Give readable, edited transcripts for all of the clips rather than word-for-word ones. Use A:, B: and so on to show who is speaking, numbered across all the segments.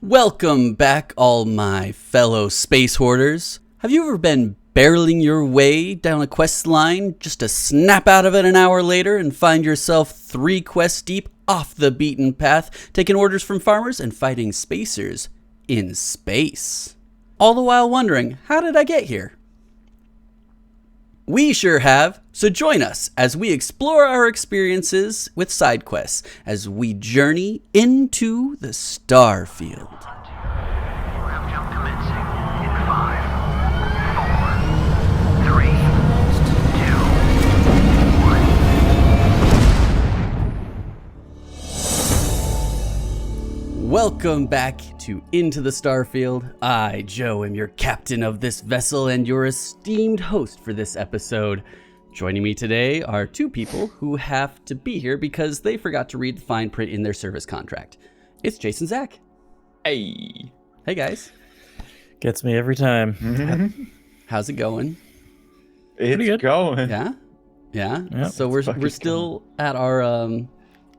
A: Welcome back, all my fellow space hoarders. Have you ever been barreling your way down a quest line just to snap out of it an hour later and find yourself 3 quests deep off the beaten path, taking orders from farmers and fighting spacers in space? All the while wondering, how did I get here? We sure have, so join us as we explore our experiences with side quests as we journey into the Starfield. Welcome back to Into the Starfield. I, Joe, am your captain of this vessel and your esteemed host for this episode. Joining me today are 2 people who have to be here because they forgot to read the fine print in their service contract. It's Jason Zack.
B: Hey.
A: Hey, guys.
C: Gets me every time.
B: Mm-hmm.
A: How's it going?
B: It's
C: good.
B: going.
A: Yeah?
C: Yep,
A: So we're still at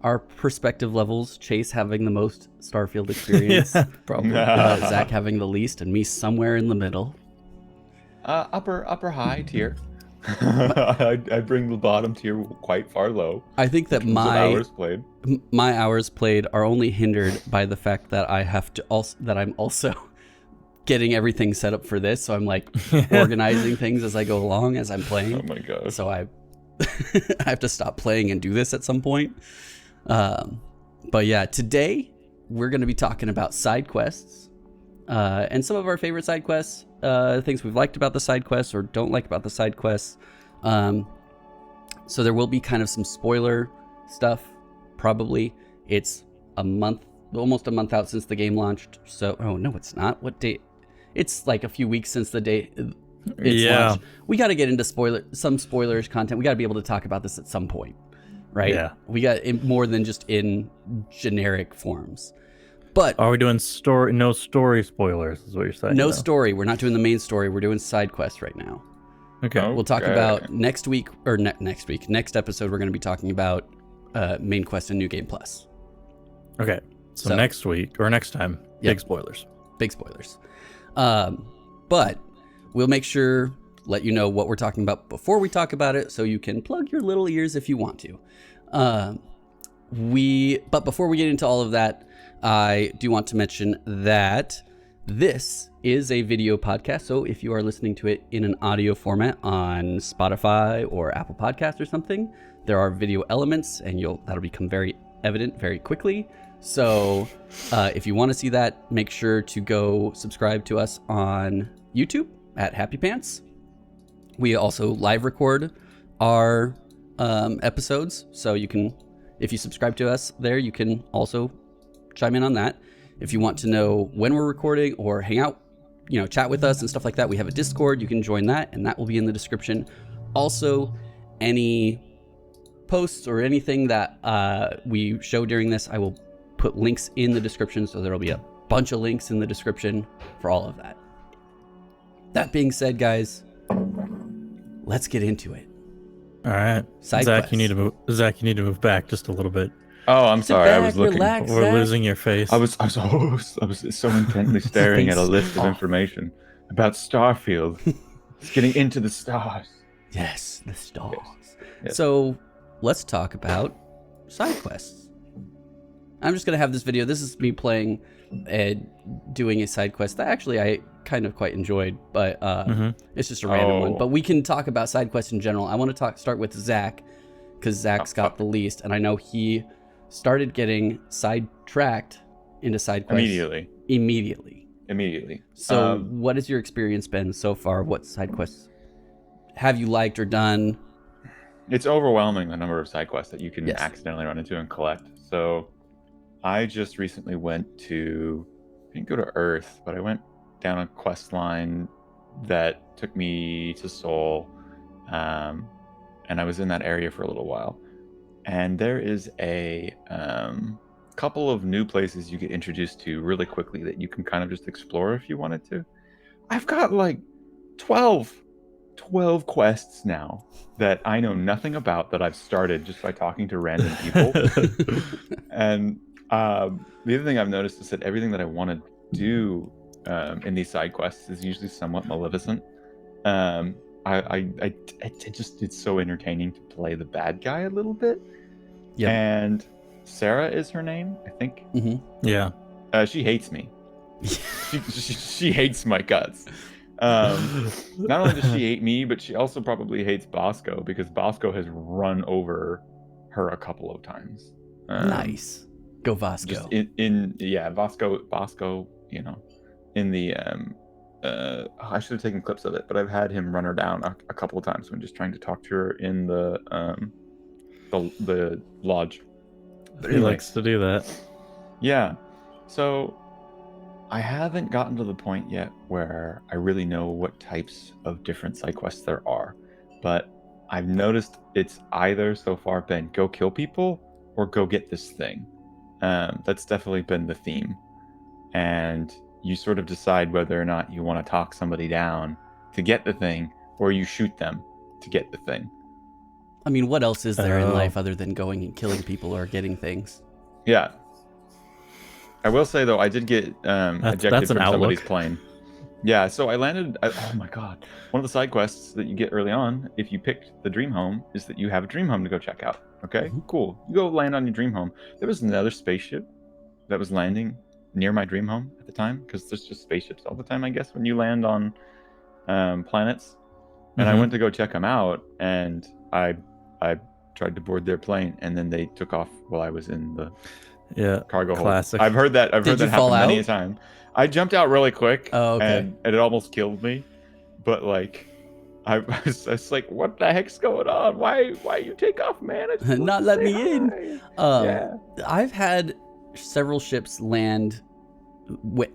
A: our perspective levels, Chase having the most Starfield experience,
C: Probably.
A: Zach having the least, and me somewhere in the middle.
B: Upper high tier. I bring the bottom tier quite far low.
A: I think that my
B: hours played
A: are only hindered by the fact that I'm also getting everything set up for this, so I'm like organizing things as I go along as I'm playing.
B: Oh my god.
A: So I have to stop playing and do this at some point. But yeah, today we're going to be talking about side quests and some of our favorite side quests, things we've liked about the side quests or don't like about the side quests. So there will be kind of some spoiler stuff, probably. It's almost a month out since the game launched. So, oh no, it's not. What date? It's like a few weeks since the day it's launched. We got to get into some spoilers content. We got to be able to talk about this at some point. Right?
C: Yeah.
A: We got more than just in generic forms. But
C: are we doing no story spoilers is what you're saying?
A: No story. We're not doing the main story. We're doing side quests right now.
C: Okay.
A: We'll talk about next episode we're going to be talking about main quest and New Game Plus.
C: Okay. So next week or next time,
A: yep.
C: Big spoilers.
A: But we'll make sure let you know what we're talking about before we talk about it, so you can plug your little ears if you want to. But before we get into all of that, I do want to mention that this is a video podcast. So if you are listening to it in an audio format on Spotify or Apple Podcasts or something, there are video elements, and that'll become very evident very quickly. So if you want to see that, make sure to go subscribe to us on YouTube at Happy Pants. We also live record our episodes, so you can, if you subscribe to us there, you can also chime in on that. If you want to know when we're recording or hang out, chat with us and stuff like that, we have a Discord. You can join that, and that will be in the description. Also, any posts or anything that we show during this, I will put links in the description, so there'll be a bunch of links in the description for all of that. That being said, guys, let's get into it.
C: All right.
A: Side
C: Zach,
A: quests.
C: you need to move back just a little bit.
B: Oh, I'm sorry. I was looking.
A: Relax,
C: We're
A: Zach.
C: losing your face.
B: I was so intently staring at a list of information about Starfield. It's getting into the stars.
A: Yes, the stars.
B: Yes.
A: So let's talk about side quests. I'm just going to have this video. This is me playing and doing a side quest that actually I kind of quite enjoyed, but it's just a random one. But we can talk about side quests in general. I want to start with Zach, because Zach's got the least, and I know he started getting sidetracked into side quests immediately. So what has your experience been so far? What side quests have you liked or done?
B: It's overwhelming, the number of side quests that you can
A: Yes.
B: accidentally run into and collect. So I just recently I didn't go to Earth, but I went down a quest line that took me to Seoul, and I was in that area for a little while. And there is a couple of new places you get introduced to really quickly that you can kind of just explore if you wanted to. I've got like 12 quests now that I know nothing about, that I've started just by talking to random people. And the other thing I've noticed is that everything that I wanted do in these side quests is usually somewhat maleficent. It's so entertaining to play the bad guy a little bit.
A: Yep.
B: And Sarah is her name, I think.
C: Yeah.
B: She hates me. she hates my guts. Not only does she hate me, but she also probably hates Bosco, because Bosco has run over her a couple of times.
A: Nice. Go Vasco.
B: Just Bosco, you know, in the I should have taken clips of it, but I've had him run her down a couple of times when just trying to talk to her in the lodge.
C: But he likes to do that.
B: Yeah. So I haven't gotten to the point yet where I really know what types of different side quests there are, but I've noticed it's either so far been go kill people or go get this thing. That's definitely been the theme. And you sort of decide whether or not you want to talk somebody down to get the thing, or you shoot them to get the thing.
A: I mean, what else is there in life other than going and killing people or getting things?
B: Yeah. I will say, though, I did get ejected from somebody's plane. Yeah, so I landed... oh, my God. One of the side quests that you get early on, if you picked the dream home, is that you have a dream home to go check out. Okay, cool. You go land on your dream home. There was another spaceship that was landing near my dream home at the time, because there's just spaceships all the time, I guess, when you land on planets. And I went to go check them out, and I tried to board their plane, and then they took off while I was in the cargo
C: classic.
B: hold. I've heard that happen many a time. I jumped out really quick, and it almost killed me. But like, I was like, what the heck's going on? Why you take off, man?
A: Not let me in. I've had several ships land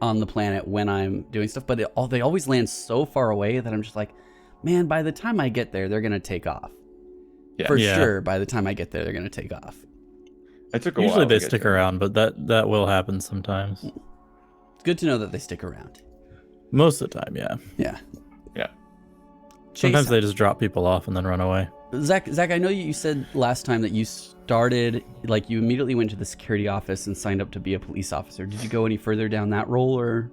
A: on the planet when I'm doing stuff, but they always land so far away that I'm just like, man, by the time I get there, they're going to take off. Yeah. For sure, by the time I get there, they're going to take off.
B: It took a while.
C: Usually they stick around, but that will happen sometimes.
A: It's good to know that they stick around.
C: Most of the time, yeah.
A: Yeah.
B: Yeah.
C: Sometimes they just drop people off and then run away.
A: Zach, I know you said last time that you started, like, you immediately went to the security office and signed up to be a police officer. Did you go any further down that role, or?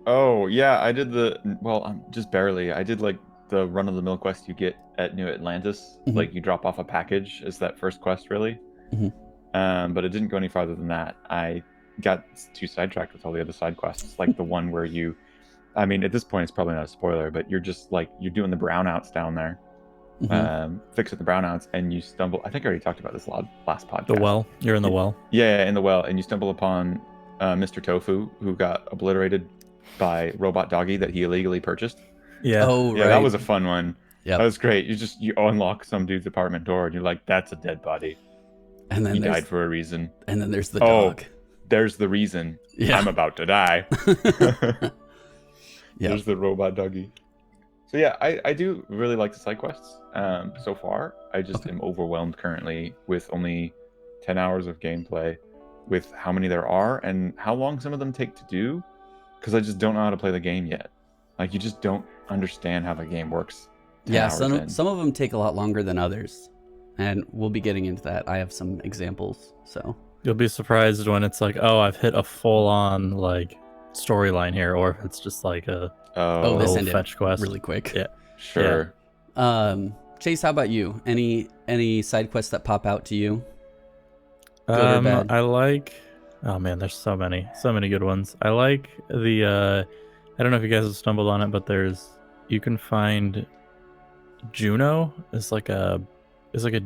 B: Oh, yeah, I did just barely. I did, like, the run-of-the-mill quest you get at New Atlantis. Like, you drop off a package as that first quest, really. But it didn't go any farther than that. I got too sidetracked with all the other side quests, like the one where you... I mean, at this point, it's probably not a spoiler, but you're just, like, you're doing the brownouts down there. Fixing the brownouts, and you stumble... I think I already talked about this last podcast.
C: The well? You're in the well?
B: Yeah, in the well, and you stumble upon Mr. Tofu, who got obliterated by Robot Doggy that he illegally purchased.
C: Yeah.
A: Oh, right.
B: Yeah, that was a fun one.
A: Yeah,
B: that was great. You unlock some dude's apartment door, and you're like, that's a dead body.
A: And then
B: he died for a reason.
A: And then there's the dog.
B: There's the reason. Yeah. I'm about to die. There's the Robot Doggy. So yeah, I do really like the side quests. So far, I just am overwhelmed currently with only 10 hours of gameplay, with how many there are and how long some of them take to do, because I just don't know how to play the game yet. Like, you just don't understand how the game works.
A: Yeah, some of them take a lot longer than others, and we'll be getting into that. I have some examples, so
C: you'll be surprised when it's like, oh, I've hit a full-on like storyline here, or if it's just like a
A: this ended
C: fetch quest
A: really quick.
C: Yeah,
B: sure.
A: Yeah. Chase, how about you? Any side quests that pop out to you? Good or bad?
C: I like... Oh man, there's so many good ones. I like the I don't know if you guys have stumbled on it, but you can find Juno. It's like a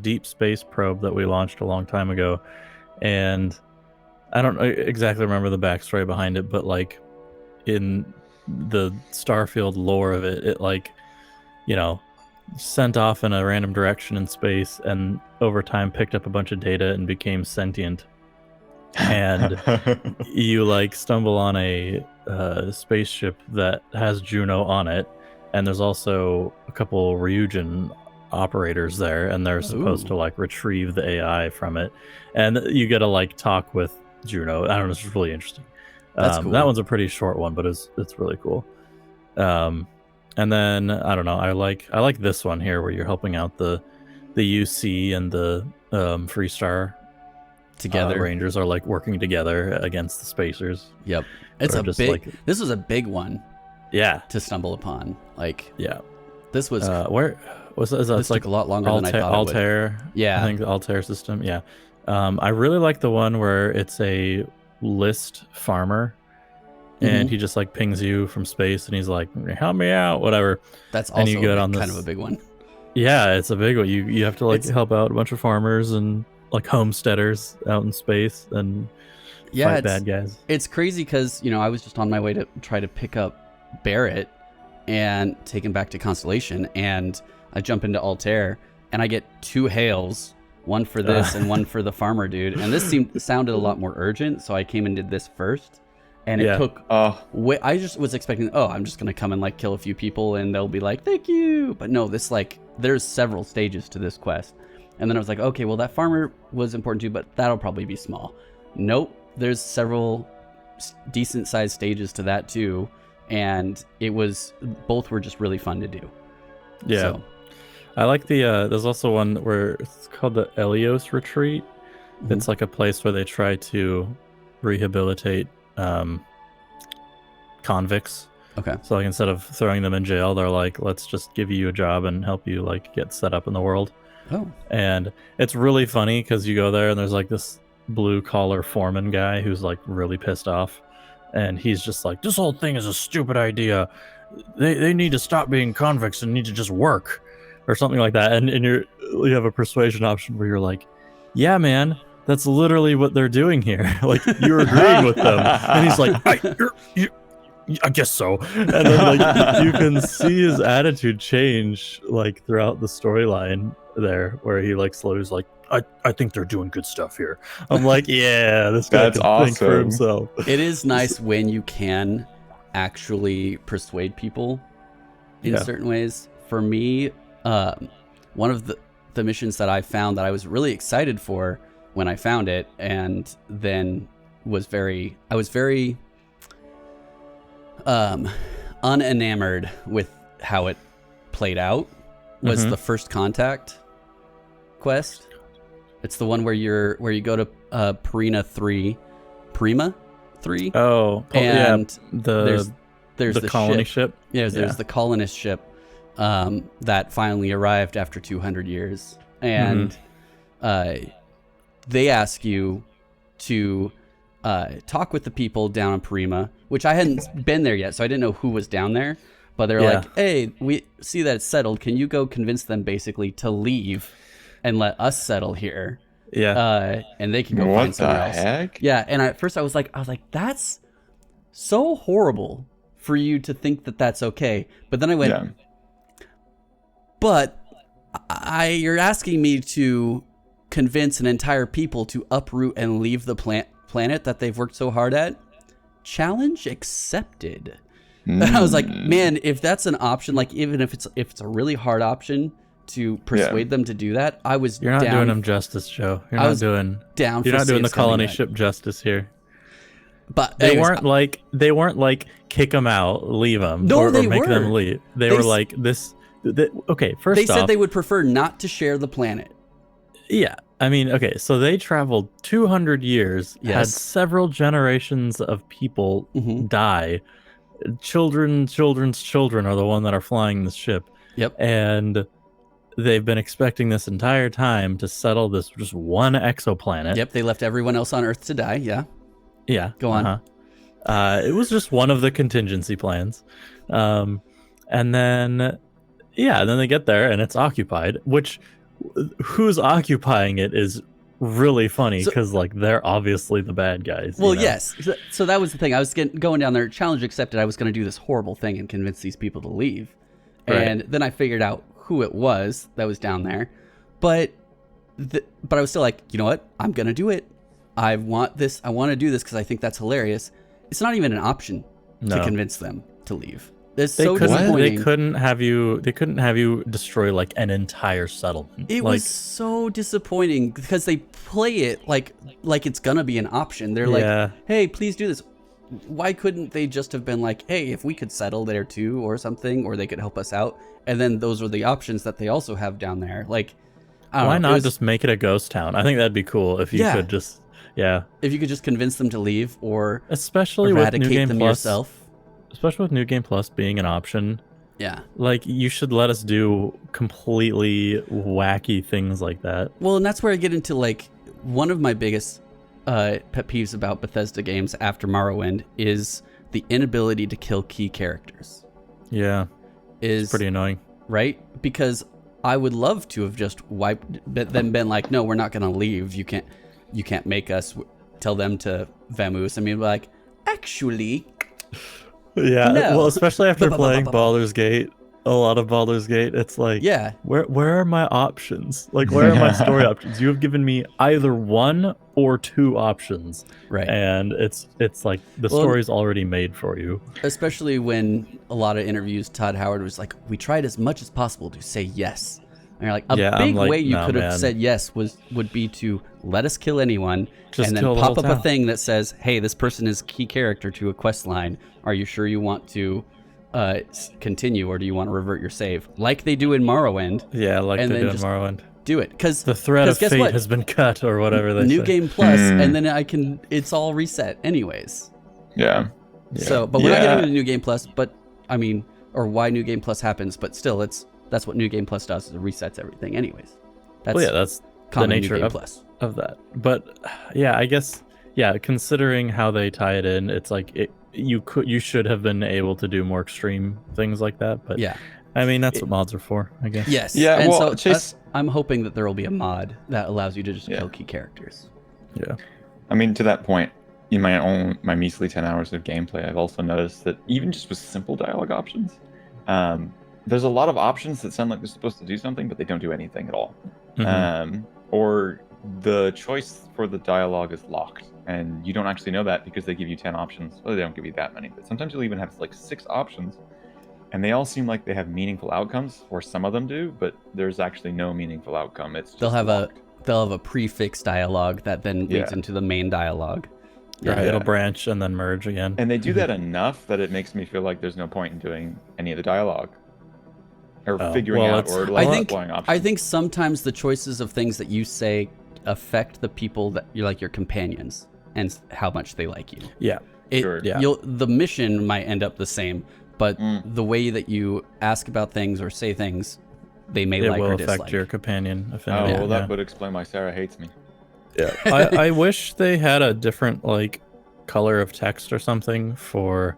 C: deep space probe that we launched a long time ago, and I don't exactly remember the backstory behind it, but like in the Starfield lore of it like, you know, sent off in a random direction in space, and over time picked up a bunch of data and became sentient. And you like stumble on a spaceship that has Juno on it, and there's also a couple Ryujin operators there, and they're supposed to like retrieve the AI from it, and you get to like talk with Juno. I don't know, it's really interesting.
A: That's cool.
C: That one's a pretty short one, but it's really cool. And then I don't know, I like this one here where you're helping out the UC and the Freestar
A: together.
C: Rangers are like working together against the Spacers.
A: Yep. It's
C: Or
A: a
C: just,
A: big.
C: like-
A: This was a big one
C: Yeah.
A: to stumble upon. Like
C: Yeah.
A: this was.
C: Where was that?
A: This
C: Like
A: took a lot longer than I thought it would.
C: Altair.
A: Yeah.
C: I think the Altair system. Yeah. I really like the one where it's a list farmer. And
A: Mhm.
C: he just like pings you from space, and he's like, "Help me out," whatever.
A: That's
C: and
A: also
C: you get on
A: kind
C: this-
A: of a big one.
C: Yeah, it's a big one. You have to like
A: It's-
C: help out a bunch of farmers and like homesteaders out in space and
A: Yeah,
C: fight
A: it's,
C: bad guys.
A: it's crazy because I was just on my way to try to pick up Barrett and take him back to Constellation, and I jump into Altair and I get 2 hails, one for this and one for the farmer dude, and this sounded a lot more urgent, so I came and did this first, and it
C: Yeah.
A: took. I just was expecting, I'm just gonna come and like kill a few people and they'll be like, thank you, but no, this like there's several stages to this quest, and then I was like, okay, well that farmer was important too, but that'll probably be small. Nope, there's several decent sized stages to that too, and both were just really fun to do.
C: Yeah,
A: So,
C: I like the. There's also one where it's called the Eleos Retreat.
A: mhm.
C: It's like a place where they try to rehabilitate convicts.
A: Okay.
C: So like instead of throwing them in jail, they're like, let's just give you a job and help you like get set up in the world.
A: Oh.
C: And it's really funny because you go there and there's like this blue collar foreman guy who's like really pissed off, and he's just like, this whole thing is a stupid idea. They need to stop being convicts and need to just work or something like that. And you have a persuasion option where you're like, yeah, man, that's literally what they're doing here. Like you're agreeing with them. And he's like, I guess so. And then like you can see his attitude change like throughout the storyline there, where he like slowly is like, I think they're doing good stuff here. I'm like, yeah, this guy
B: That's
C: can think for
B: awesome.
C: himself.
A: It is nice when you can actually persuade people in
C: Yeah.
A: certain ways. For me, one of the missions that I found that I was really excited for when I found it, and then I was very unenamored with how it played out, was
C: Mhm.
A: the First Contact quest. It's the one where you go to Prima 3.
C: Oh,
A: And
C: yeah,
A: there's
C: the
A: the
C: colony
A: ship.
C: ship.
A: Yeah, there's
C: Yeah.
A: the colonist ship that finally arrived after 200 years, and they ask you to talk with the people down on Prima, which I hadn't been there yet, so I didn't know who was down there. But they're
C: Yeah.
A: like, "Hey, we see that it's settled. Can you go convince them basically to leave and let us settle here?
C: Yeah.
A: And they can go
B: What
A: find
B: the
A: somewhere else."
B: heck?
A: Yeah, and at first I was like, that's so horrible for you to think that that's okay. But then I went,
B: Yeah.
A: but you're asking me to convince an entire people to uproot and leave the planet that they've worked so hard at? Challenge accepted. And I was like, man, if that's an option, like even if it's a really hard option to persuade them to do that, I was
C: You're not
A: down,
C: doing them justice, Joe. You're
A: I
C: not
A: was
C: doing
A: down.
C: You're
A: for
C: not doing the
A: seeing
C: colony
A: that.
C: ship justice here.
A: But
C: They
A: anyways,
C: weren't like kick them out, leave them,
A: No,
C: or
A: they
C: make them
A: were.
C: leave. They
A: They
C: were
A: s-
C: like this. Okay, first
A: they
C: off,
A: said they would prefer not to share the planet.
C: yeah. I mean, okay, so they traveled 200 years, had
A: Yes.
C: several generations of people
A: Mhm.
C: die. Children's children are the one that are flying this ship.
A: Yep.
C: And they've been expecting this entire time to settle this just one exoplanet.
A: Yep, they left everyone else on Earth to die. Yeah.
C: Yeah.
A: Go on.
C: It was just one of the contingency plans. And then they get there and it's occupied, which who's occupying it is really funny
A: So-
C: because like they're obviously the bad guys.
A: Well,
C: you know?
A: yes. So that was the thing. I was going down there, challenge accepted. I was going to do this horrible thing and convince these people to leave.
C: Right.
A: And then I figured out who it was that was down there. But I was still like, you know what? I'm going to do it. I want this. I want to do this because I think that's hilarious. It's not even an option to
C: No.
A: convince them to leave. It's
C: They
A: so
C: couldn't,
A: disappointing.
C: they couldn't have you destroy like an entire settlement.
A: It
C: like,
A: was so disappointing because they play it like it's gonna be an option. They're
C: Yeah.
A: like, "Hey, please do this." Why couldn't they just have been like, "Hey, if we could settle there too, or something, or they could help us out"? And then those are the options that they also have down there. Like, I don't
C: why
A: know,
C: not just make it a ghost town? I think that'd be cool if you
A: Yeah.
C: could just Yeah.
A: If you could just convince them to leave or
C: Especially with New
A: eradicate
C: Game
A: them
C: Plus.
A: yourself.
C: Especially with New Game Plus being an option.
A: Yeah.
C: Like, you should let us do completely wacky things like that.
A: Well, and that's where I get into, like, one of my biggest pet peeves about Bethesda games after Morrowind is the inability to kill key characters.
C: Yeah.
A: It's
C: pretty annoying.
A: Right? Because I would love to have just wiped, but then been like, no, we're not going to leave. You can't make us tell them to vamoose. I mean, like, actually...
C: Yeah,
A: no.
C: well, especially after playing Baldur's Gate, a lot of Baldur's Gate, it's like,
A: yeah,
C: where are my options? Like, where are my story options? You have given me either 1 or 2 options,
A: right?
C: And it's like the story's already made for you.
A: Especially when a lot of interviews, Todd Howard was like, "We tried as much as possible to say yes." And you're like, a big way you could have said yes would be to let us kill anyone, and then pop up a thing that says, "Hey, this person is a key character to a quest line. Are you sure you want to continue, or do you want to revert your save?" Like they do in Morrowind.
C: Yeah, like they do in Morrowind.
A: Do it, because
C: the thread of fate has been cut, or whatever they say.
A: New Game Plus, and then it's all reset anyways.
B: Yeah.
A: So, but we're not getting into New Game Plus, but I mean, or why New Game Plus happens, but still, that's what New Game Plus does, is it resets everything anyways.
C: That's the nature of that. But yeah, I guess, considering how they tie it in, it's like you should have been able to do more extreme things like that. But
A: yeah,
C: I mean, that's what mods are for, I guess.
A: Yes.
B: Yeah.
A: And
B: well,
A: so I'm hoping that there will be a mod that allows you to just kill key characters.
C: Yeah.
B: I mean, to that point, in my measly 10 hours of gameplay, I've also noticed that even just with simple dialogue options, there's a lot of options that sound like they're supposed to do something, but they don't do anything at all.
C: Mm-hmm.
B: Or the choice for the dialogue is locked, and you don't actually know that because they give you 10 options. Well, they don't give you that many, but sometimes you'll even have like 6 options, and they all seem like they have meaningful outcomes, or some of them do, but there's actually no meaningful outcome. It's just
A: they'll have a prefix dialogue that then leads into the main dialogue.
C: Yeah, it'll branch and then merge again.
B: And they do that enough that it makes me feel like there's no point in doing any of the dialogue. Or figuring out, or applying options.
A: I think sometimes the choices of things that you say affect the people that you're like your companions and how much they like you.
C: Yeah.
A: The mission might end up the same, but the way that you ask about things or say things, they may like or dislike. It will affect
C: your companion.
B: That would explain why Sarah hates me.
C: Yeah. I wish they had a different like color of text or something for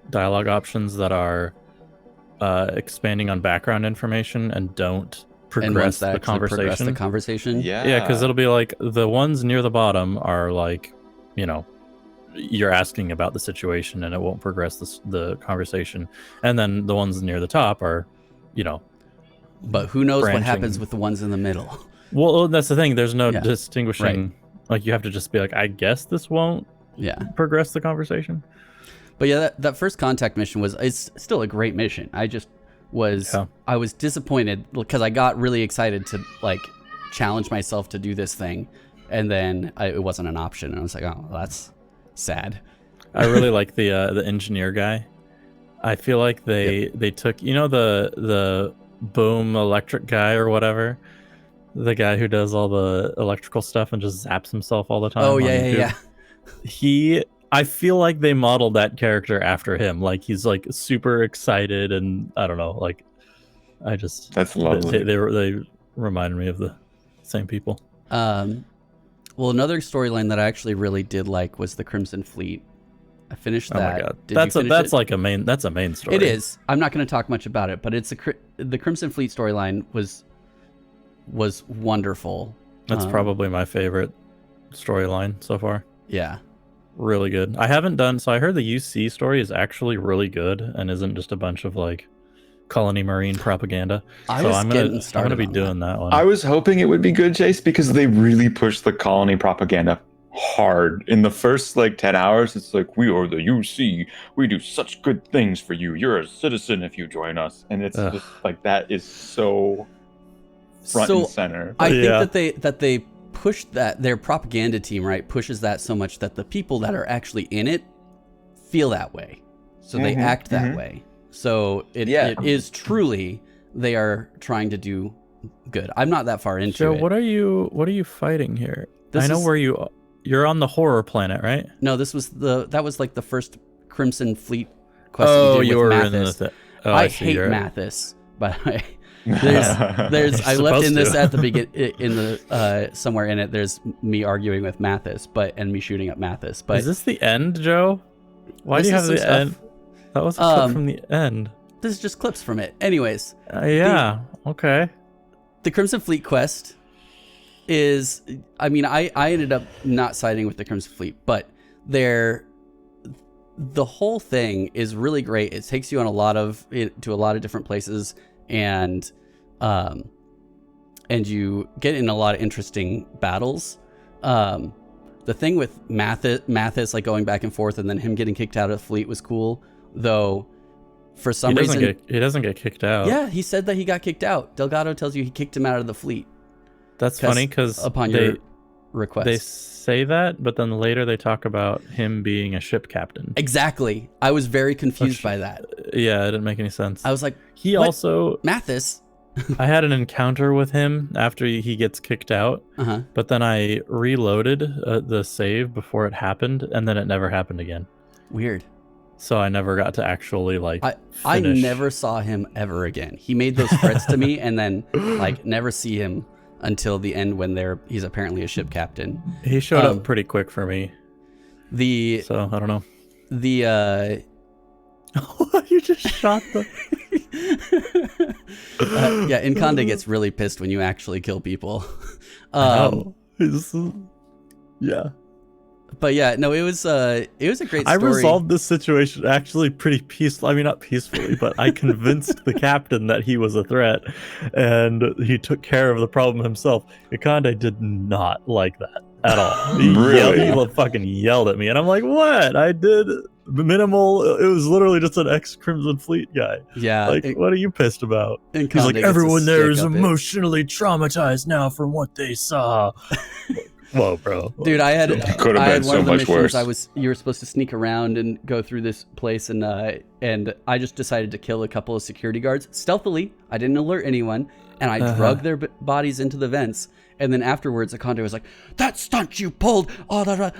C: dialogue options that are expanding on background information and don't progress the conversation.
B: Yeah,
C: because it'll be like the ones near the bottom are like, you're asking about the situation and it won't progress the conversation, and then the ones near the top are,
A: but who knows what happens with the ones in the middle.
C: Well, that's the thing. There's no distinguishing. Like, you have to just be like, I guess this won't progress the conversation.
A: But yeah, that first contact mission it's still a great mission. I was disappointed because I got really excited to like challenge myself to do this thing, and then it wasn't an option, and I was like, oh, that's sad.
C: I really like the engineer guy. I feel like they took the boom electric guy or whatever, the guy who does all the electrical stuff and just zaps himself all the time.
A: Oh yeah.
C: I feel like they modeled that character after him. Like, he's like super excited, and I don't know, like, that's lovely. They reminded me of the same people.
A: Well, another storyline that I actually really did like was the Crimson Fleet. I finished that.
C: Oh my god, that's a main story.
A: It is. I'm not going to talk much about it, but the Crimson Fleet storyline was wonderful.
C: That's probably my favorite storyline so far.
A: Yeah.
C: Really good. I haven't done, so I heard the UC story is actually really good and isn't just a bunch of like colony marine propaganda. I'm gonna be doing that one.
B: I was hoping it would be good, Chase, because they really pushed the colony propaganda hard. In the first like 10 hours, it's like, we are the UC, we do such good things for you, you're a citizen if you join us, and it's just like, that is so front and center.
A: I think that they pushed that, their propaganda team pushes that so much that the people that are actually in it feel that way, so they act that way. So it is truly, they are trying to do good. I'm not that far into it.
C: What are you fighting here? I know where you you're on the horror planet, right?
A: No, that was like the first Crimson Fleet quest
C: Oh,
A: that we did
C: you
A: with
C: were
A: Mathis.
C: in the.
A: I
C: see,
A: hate
C: you're-
A: Mathis, by the way. There's I left in this at the begin somewhere in it. There's me arguing with Mathis, and me shooting up Mathis. But
C: is this the end, Joe? Why do you have
A: This is
C: the
A: some
C: end?
A: stuff.
C: That was a clip from the end.
A: This is just clips from it. Anyways,
C: Yeah. Okay.
A: the Crimson Fleet quest is, I mean, I ended up not siding with the Crimson Fleet, but the whole thing is really great. It takes you on to a lot of different places, and you get in a lot of interesting battles. The thing with Mathis like going back and forth and then him getting kicked out of the fleet was cool, though for some reason
C: he doesn't get kicked out.
A: Yeah, he said that he got kicked out. Delgado tells you he kicked him out of the fleet.
C: That's funny because
A: upon your request,
C: they say that, but then later they talk about him being a ship captain.
A: Exactly. I was very confused by that.
C: Yeah, it didn't make any sense.
A: I was like,
C: he
A: what?
C: also
A: Mathis.
C: I had an encounter with him after he gets kicked out, but then I reloaded the save before it happened, and then it never happened again.
A: Weird.
C: So I never got to actually
A: I never saw him ever again. He made those threats to me, and then like never see him until the end when he's apparently a ship captain.
C: He showed up pretty quick for me. So I don't know. You just shot the.
A: Yeah, Inconde gets really pissed when you actually kill people.
C: Yeah.
A: But yeah, no, it was a great story.
C: I resolved this situation actually pretty peacefully. I mean, not peacefully, but I convinced the captain that he was a threat, and he took care of the problem himself. Inconde did not like that at all. He fucking yelled at me, and I'm like, "What? I did minimal. It was literally just an ex-Crimson Fleet guy.
A: Yeah.
C: Like, what are you pissed about?"
A: Inconde
C: He's like,
A: gets a
C: "Everyone there is
A: stick up it."
C: emotionally traumatized now from what they saw." Whoa, bro.
A: Dude, I had
B: Could have been
A: one
B: so
A: of the
B: much
A: missions.
B: worse.
A: You were supposed to sneak around and go through this place, and I just decided to kill a couple of security guards stealthily. I didn't alert anyone, and I drug their bodies into the vents. And then afterwards, Inconde was like, "That stunt you pulled,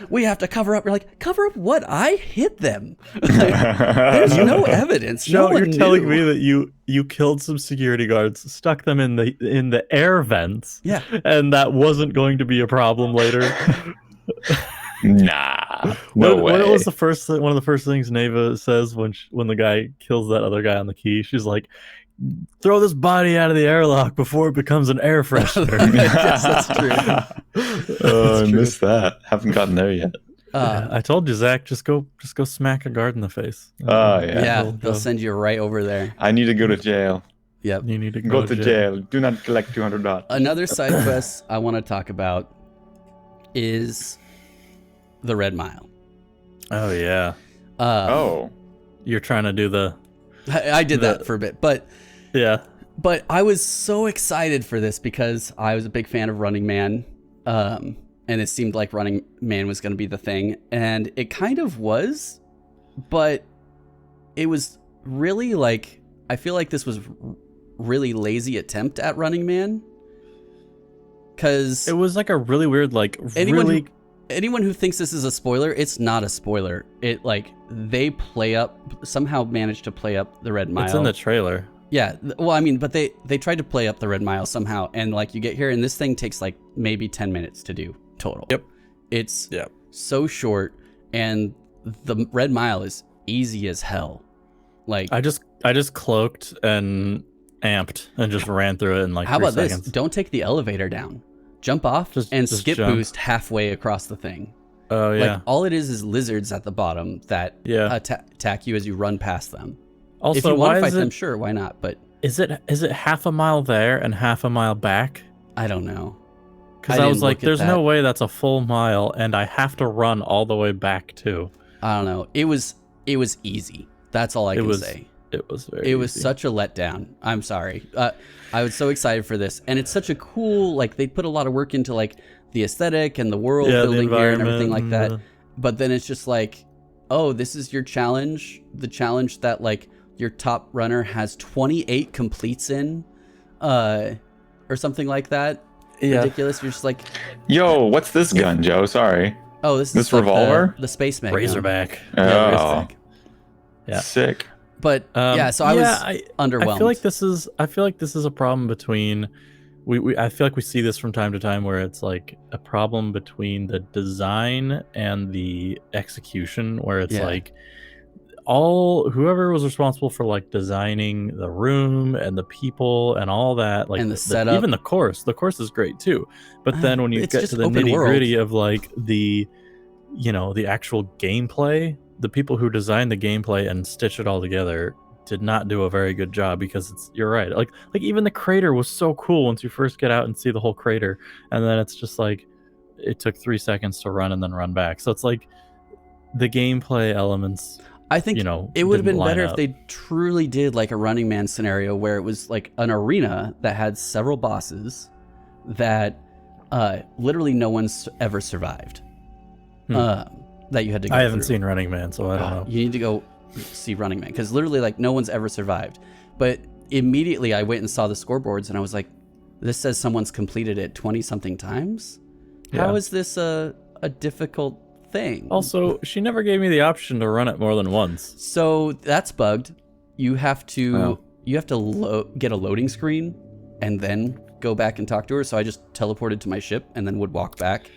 A: we have to cover up." You're like, "Cover up what? I hit them." There's no evidence.
C: No, you're
A: one
C: telling
A: knew.
C: me that you killed some security guards, stuck them in the air vents.
A: Yeah.
C: And that wasn't going to be a problem later.
B: Nah, no way.
C: What was one of the first things Neva says when the guy kills that other guy on the key? She's like, "Throw this body out of the airlock before it becomes an air freshener."
A: Yes, that's true.
B: I missed that. Haven't gotten there yet.
C: I told you, Zack, just go smack a guard in the face.
B: Oh, yeah.
A: Yeah, they'll send you right over there.
B: I need to go to jail.
A: Yep.
C: You need to
B: Go to jail. Do not collect $200.
A: Another side quest I want to talk about is the Red Mile.
C: Oh yeah. You're trying to do the.
A: I did that for a bit, but
C: Yeah.
A: But I was so excited for this because I was a big fan of Running Man, and it seemed like Running Man was going to be the thing, and it kind of was, but it was really like, I feel like this was really lazy attempt at Running Man, because
C: It was like a really weird, like
A: anyone who thinks this is a spoiler, it's not a spoiler. It like they somehow managed to play up the Red Mile.
C: It's in the trailer.
A: Yeah, well, I mean, but they tried to play up the Red Mile somehow, and like you get here, and this thing takes like maybe 10 minutes to do total.
C: Yep.
A: It's so short, and the Red Mile is easy as hell. Like
C: I just cloaked and amped and just ran through it in like
A: how
C: 3
A: about
C: seconds.
A: this? Don't take the elevator down. Jump off and
C: just
A: skip
C: jump.
A: boost halfway across the thing.
C: Oh yeah.
A: Like all it is lizards at the bottom that attack you as you run past them.
C: Also,
A: if you want
C: why
A: to fight
C: is it,
A: them, sure, why not? But
C: is it half a mile there and half a mile back?
A: I don't know.
C: Because I was
A: didn't
C: like,
A: look at
C: there's
A: that.
C: no way that's a full mile, and I have to run all the way back too.
A: I don't know. It was easy. That's all I can say.
C: It was very.
A: It was
C: easy.
A: such a letdown. I'm sorry. I was so excited for this, and it's such a cool. Like they put a lot of work into like the aesthetic and the world building here and everything like that. But then it's just like, oh, this is your challenge. The challenge that like your top runner has 28 completes in, or something like that.
C: Yeah.
A: Ridiculous. You're just like,
B: Yo, what's this gun, Joe? Sorry.
A: Oh, this
B: This
A: is like
B: revolver?
A: the space mag.
C: Razorback.
A: Yeah, the
B: Oh.
A: Razorback.
C: Yeah.
B: Sick.
A: But yeah, so I was underwhelmed.
C: I feel like this is a problem between I feel like we see this from time to time where it's like a problem between the design and the execution, where it's like whoever was responsible for like designing the room and the people and all that, like
A: and the setup,
C: even the course is great too. But then when you
A: it's
C: get
A: just
C: to the
A: open
C: nitty
A: world.
C: gritty of like the actual gameplay, the people who designed the gameplay and stitch it all together did not do a very good job, because you're right, like even the crater was so cool once you first get out and see the whole crater, and then it's just like it took 3 seconds to run and then run back. So it's like the gameplay elements,
A: I think it would have been better if they truly did like a Running Man scenario where it was like an arena that had several bosses that literally no one's ever survived. That you had to go
C: I haven't
A: through.
C: seen Running Man, so I don't know.
A: You need to go see Running Man, because literally like no one's ever survived. But immediately I went and saw the scoreboards and I was like, this says someone's completed it 20 something times. How is this a difficult thing?
C: Also, she never gave me the option to run it more than once.
A: So that's bugged. You have to get a loading screen and then go back and talk to her. So I just teleported to my ship and then would walk back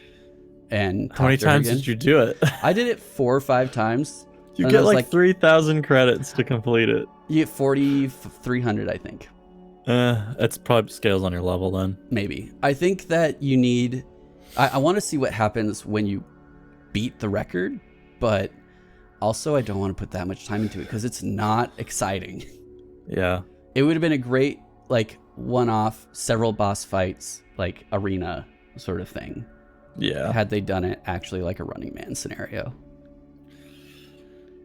A: and talk
C: How many
A: to her
C: times
A: again.
C: did you do it?
A: I did it 4 or 5 times.
C: You
A: And
C: get
A: I was
C: like 3,000 credits to complete it.
A: You get 4,300, I think.
C: It's probably scales on your level then.
A: Maybe. I think that you need... I want to see what happens when you beat the record, but also I don't want to put that much time into it because it's not exciting.
C: Yeah.
A: It would have been a great, like, one-off, several boss fights, like, arena sort of thing.
C: Yeah.
A: Had they done it actually like a Running Man scenario.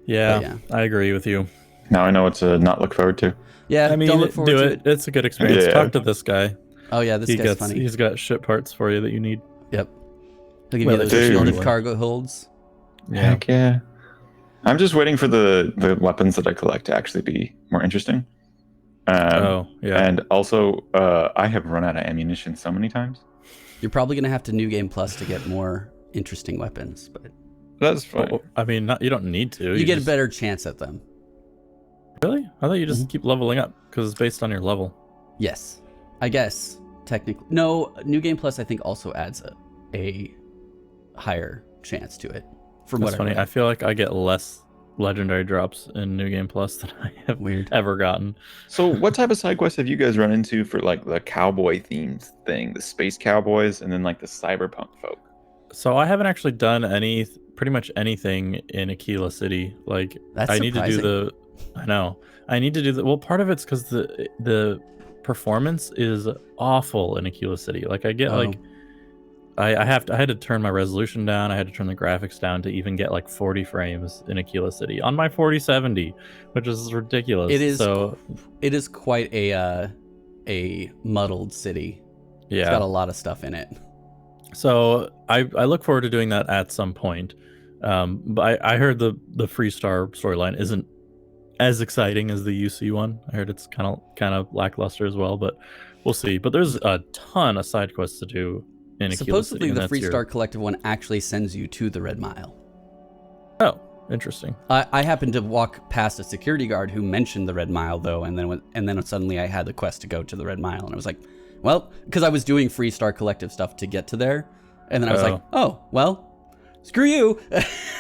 C: Yeah, I agree with you.
B: Now I know what to not look forward to.
A: Yeah,
C: I mean,
A: don't look forward
C: do
A: to
C: it. It's a good experience.
B: Yeah.
C: Talk to this guy.
A: Oh yeah, this guy's funny.
C: He's got ship parts for you that you need.
A: Yep. He'll give
C: Well,
A: you those
B: dude.
A: shielded cargo holds.
C: Yeah.
B: Heck yeah. I'm just waiting for the weapons that I collect to actually be more interesting.
C: Oh, yeah.
B: And also, I have run out of ammunition so many times.
A: You're probably gonna have to New Game Plus to get more interesting weapons, but
B: That's fine.
C: Well, I mean, you don't need to.
A: you get
C: just...
A: a better chance at them.
C: Really? I thought you just keep leveling up because it's based on your level.
A: Yes, I guess technically. No, New Game Plus I think also adds a higher chance to it. From
C: That's
A: what
C: funny.
A: I read.
C: I feel like I get less legendary drops in New Game Plus than I have ever gotten.
B: So what type of side quests have you guys run into for like the cowboy themed thing, the space cowboys, and then like the cyberpunk folk?
C: So I haven't actually done pretty much anything in Aquila City. Like
A: That's
C: I need to do
A: surprising.
C: I know. I need to do well, part of it's because the performance is awful in Aquila City. Like I get like I had to turn my resolution down. I had to turn the graphics down to even get like 40 frames in Aquila City on my 4070, which is ridiculous.
A: It is.
C: So
A: It is quite a muddled city.
C: yeah,
A: It's got a lot of stuff in it.
C: so I look forward to doing that at some point. But I heard the Freestar storyline isn't as exciting as the UC one. I heard it's kind of lackluster as well, but we'll see. But there's a ton of side quests to do in Aquila
A: Supposedly
C: City, and
A: the
C: that's
A: Freestar Collective one actually sends you to the Red Mile.
C: Oh, interesting.
A: I happened to walk past a security guard who mentioned the Red Mile though, and then suddenly I had the quest to go to the Red Mile, and I was like, well, because I was doing Freestar Collective stuff to get to there, and then I was like, oh, well, screw you,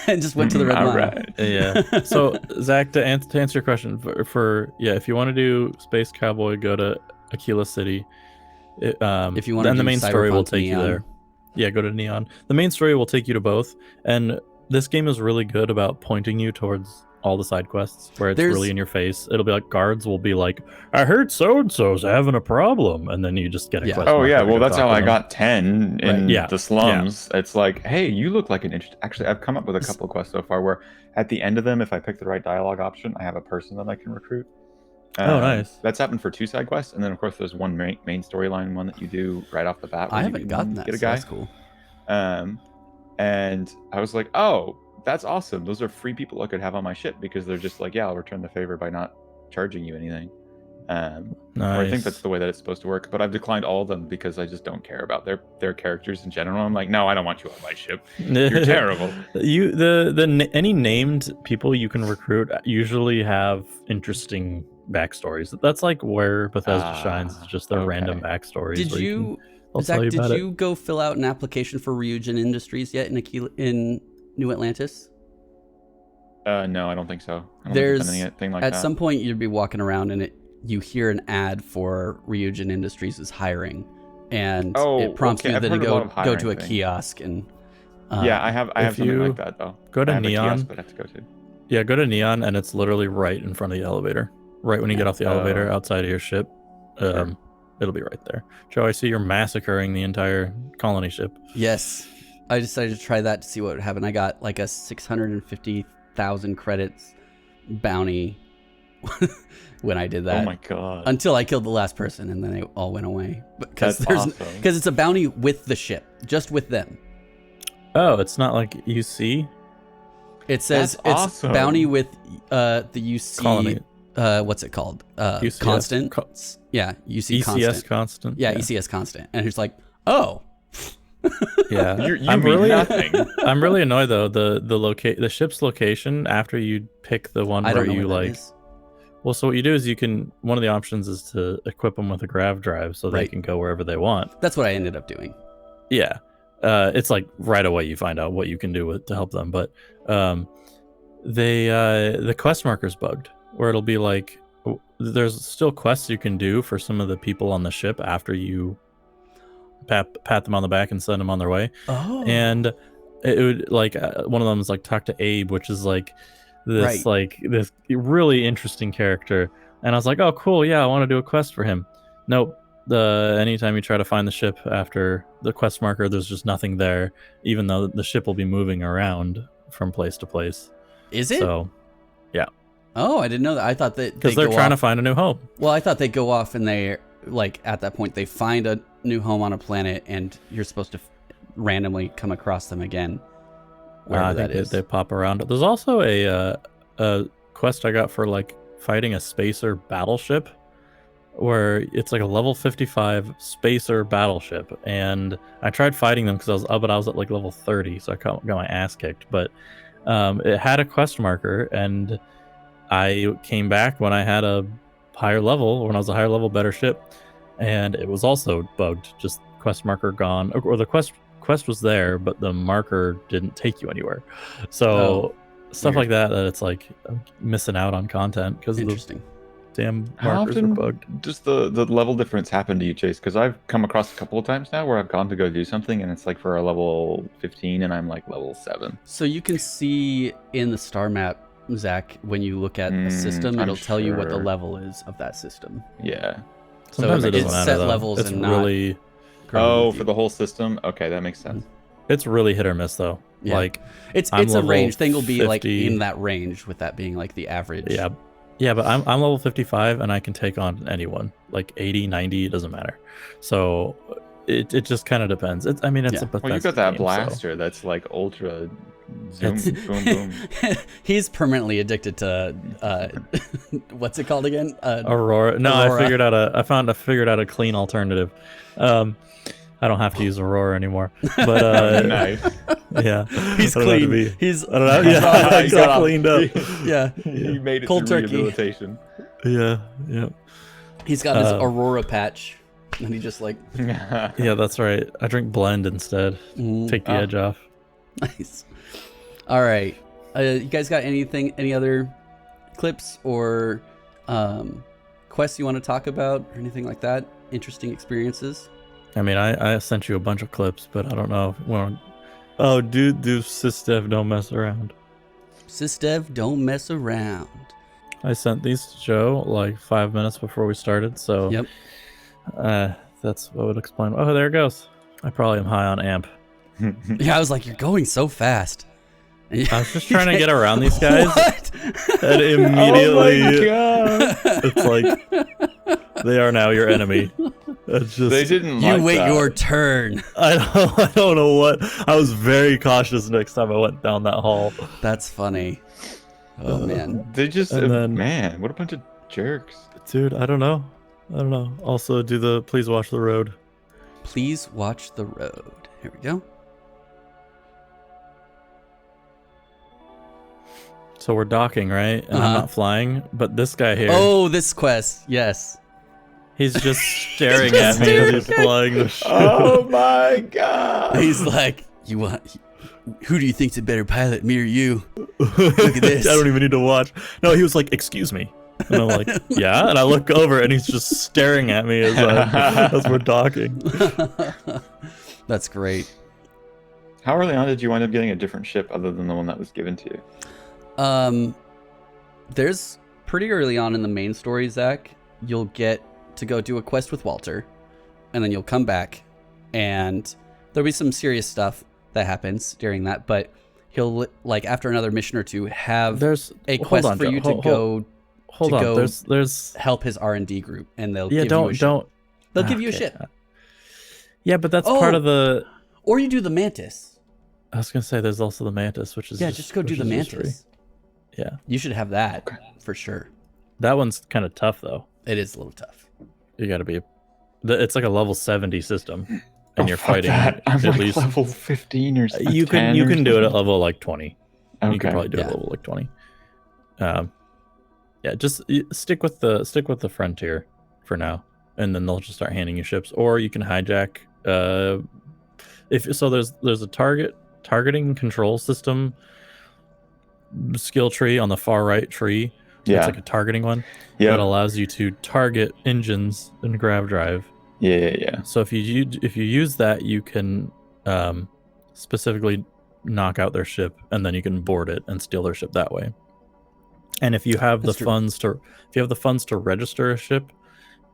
A: and just went to the Red Mile.
B: Right.
C: Yeah. So Zach, to answer your question, for if you want to do Space Cowboy, go to Aquila City.
A: If you want to
C: then
A: do
C: the main story will
A: Cyberpunk
C: take you
A: Neon.
C: there. Yeah, go to Neon. The main story will take you to both, and this game is really good about pointing you towards all the side quests where it's really in your face. It'll be like guards will be like, I heard so and so's having a problem, and then you just get a quest.
B: Oh
C: marker
B: yeah,
C: to
B: well
C: go
B: that's
C: talk
B: how
C: to
B: I
C: them.
B: got 10 in
C: Yeah.
B: the slums. It's like, hey, you look like an interesting. Actually, I've come up with a couple of quests so far where at the end of them, if I pick the right dialogue option, I have a person that I can recruit.
C: Oh, nice.
B: That's happened for 2 side quests, and then of course there's one main storyline one that you do right off the bat.
A: I haven't gotten that.
B: Get a
A: So
B: guy.
A: that's cool.
B: And I was like, oh, that's awesome. Those are free people I could have on my ship because they're just like, yeah, I'll return the favor by not charging you anything. Or I think that's the way that it's supposed to work. But I've declined all of them because I just don't care about their characters in general. I'm like, no, I don't want you on my ship. You're terrible.
C: Any named people you can recruit usually have interesting backstories. That's like where Bethesda shines, just their random backstories.
A: Did Zach, did you go fill out an application for Ryujin Industries yet in New Atlantis?
B: No, I don't think so.
A: There's anything like at some point you'd be walking around and you hear an ad for Ryujin Industries is hiring, and it prompts you then to go to a kiosk and.
B: Yeah, I have something like that though.
C: Go to Neon.
B: But I have to go to.
C: Yeah, go to Neon, and it's literally right in front of the elevator. Right when you get off the elevator outside of your ship, it'll be right there. Joe, I see you're massacring the entire colony ship.
A: Yes, I decided to try that to see what would happen. I got like a 650,000 credits bounty when I did that.
B: Oh my god!
A: Until I killed the last person, and then they all went away. Because
B: awesome.
A: It's a bounty with the ship, just with them.
C: Oh, it's not like UC.
A: It says it's awesome. Bounty with the UC. Colony. What's it called?
C: UCS,
A: constant. Yeah, UC
C: ECS constant.
A: Yeah, ECS constant. And it's like, oh.
C: Yeah,
B: I'm really nothing.
C: I'm really annoyed though. The ship's location after you pick the one where you like. Well, so what you do is one of the options is to equip them with a grav drive so they can go wherever they want.
A: That's what I ended up doing.
C: Yeah. It's like right away you find out what you can do to help them, but the quest marker's bugged, where it'll be like there's still quests you can do for some of the people on the ship after you pat them on the back and send them on their way.
A: Oh.
C: And it would like one of them is like talk to Abe, which is like this like this really interesting character, and I was like, oh cool, yeah, I want to do a quest for him. Nope. Anytime you try to find the ship after the quest marker, there's just nothing there, even though the ship will be moving around from place to place.
A: Is it?
C: So, yeah.
A: Oh, I didn't know that. I thought that
C: because they're trying to find a new home.
A: Well, I thought they go off and they like at that point they find a new home on a planet, and you're supposed to randomly come across them again.
C: I think they pop around. There's also a quest I got for like fighting a spacer battleship, where it's like a level 55 spacer battleship, and I tried fighting them because I was at like level 30, so I got my ass kicked. But it had a quest marker, and I came back when I had a higher level, when I was a higher level, better ship, and it was also bugged. Just quest marker gone, or the quest was there, but the marker didn't take you anywhere. So stuff like that it's like I'm missing out on content because
A: interesting.
C: Damn markers are bugged.
B: Does the level difference happen to you, Chase? Because I've come across a couple of times now where I've gone to go do something and it's like for a level 15 and I'm like level 7.
A: So you can see in the star map, Zach, when you look at a system, it'll tell you what the level is of that system.
B: Yeah.
C: Sometimes
A: so
C: it doesn't matter,
A: set
C: though.
A: levels
C: it's
A: and
C: really...
B: Oh, for the whole system? Okay, that makes sense.
C: It's really hit or miss though.
A: Yeah.
C: Like
A: it's a range thing will be 50, like in that range, with that being like the average.
C: Yeah, but I'm level 55 and I can take on anyone. Like 80, 90, it doesn't matter. So it just kind of depends. It's a Bethesda
B: well, you got that
C: game,
B: blaster that's like ultra zoom boom boom.
A: He's permanently addicted to what's it called again?
C: Aurora. No, Aurora. I figured out a clean alternative. I don't have to use Aurora anymore. But
B: nice.
A: Yeah, he's clean.
C: He got cleaned up.
A: Yeah,
B: he made it
A: cold
B: through
A: turkey.
B: Rehabilitation.
C: Yeah.
A: He's got his Aurora patch, and he just like.
C: Yeah, that's right. I drink blend instead. Take the edge off.
A: Nice. All right, you guys got any other clips or quests you want to talk about or anything like that? Interesting experiences.
C: I mean, I sent you a bunch of clips, but I don't know if we want. Oh, dude, SysDev don't mess around.
A: SysDev don't mess around.
C: I sent these to Joe like 5 minutes before we started, so
A: yep.
C: That's what would explain. Oh, there it goes. I probably am high on amp.
A: Yeah, I was like, you're going so fast.
C: I was just trying to get around these guys.
A: What?
C: And immediately,
B: oh my God.
C: It's like they are now your enemy. It's just,
B: they didn't.
A: You
B: like
A: wait
B: that.
A: your turn.
C: I don't know what. I was very cautious next time I went down that hall.
A: That's funny. Oh man.
B: They just
C: man,
B: what a bunch of jerks.
C: Dude, I don't know. Also, do the please watch the road.
A: Please watch the road. Here we go.
C: So we're docking, right? And I'm not flying, but this guy here.
A: Oh, this quest. Yes.
C: He's just staring at me as he's flying the ship.
B: Oh my god.
A: He's like, who do you think's a better pilot, me or you? Look at this.
C: I don't even need to watch. No, he was like, excuse me. And I'm like, yeah. And I look over and he's just staring at me as we're docking.
A: That's great.
B: How early on did you wind up getting a different ship other than the one that was given to you?
A: There's pretty early on in the main story, Zach, you'll get to go do a quest with Walter, and then you'll come back, and there'll be some serious stuff that happens during that, but he'll, like, after another mission or two, have a quest for you to go
C: there's
A: help his R&D group, and they'll
C: give you a ship.
A: They'll give you a ship.
C: Yeah, but that's part of the...
A: Or you do the Mantis.
C: I was going to say there's also the Mantis, which is
A: just go do the Mantis.
C: Yeah.
A: You should have that for sure.
C: That one's kind of tough, though.
A: It is a little tough.
C: You got to be... It's like a level 70 system, and you're fighting
B: I'm
C: at
B: like
C: least...
B: level 15 or something.
C: You can do it at level like 20.
B: Okay.
C: You can probably do it at level like 20. Yeah, just stick with the frontier for now, and then they'll just start handing you ships, or you can hijack. There's a targeting control system skill tree on the far right tree.
B: Yeah,
C: it's like a targeting one.
B: Yeah,
C: that allows you to target engines in grav drive.
B: Yeah.
C: So if you use that, you can specifically knock out their ship, and then you can board it and steal their ship that way. And if you have the funds to register a ship,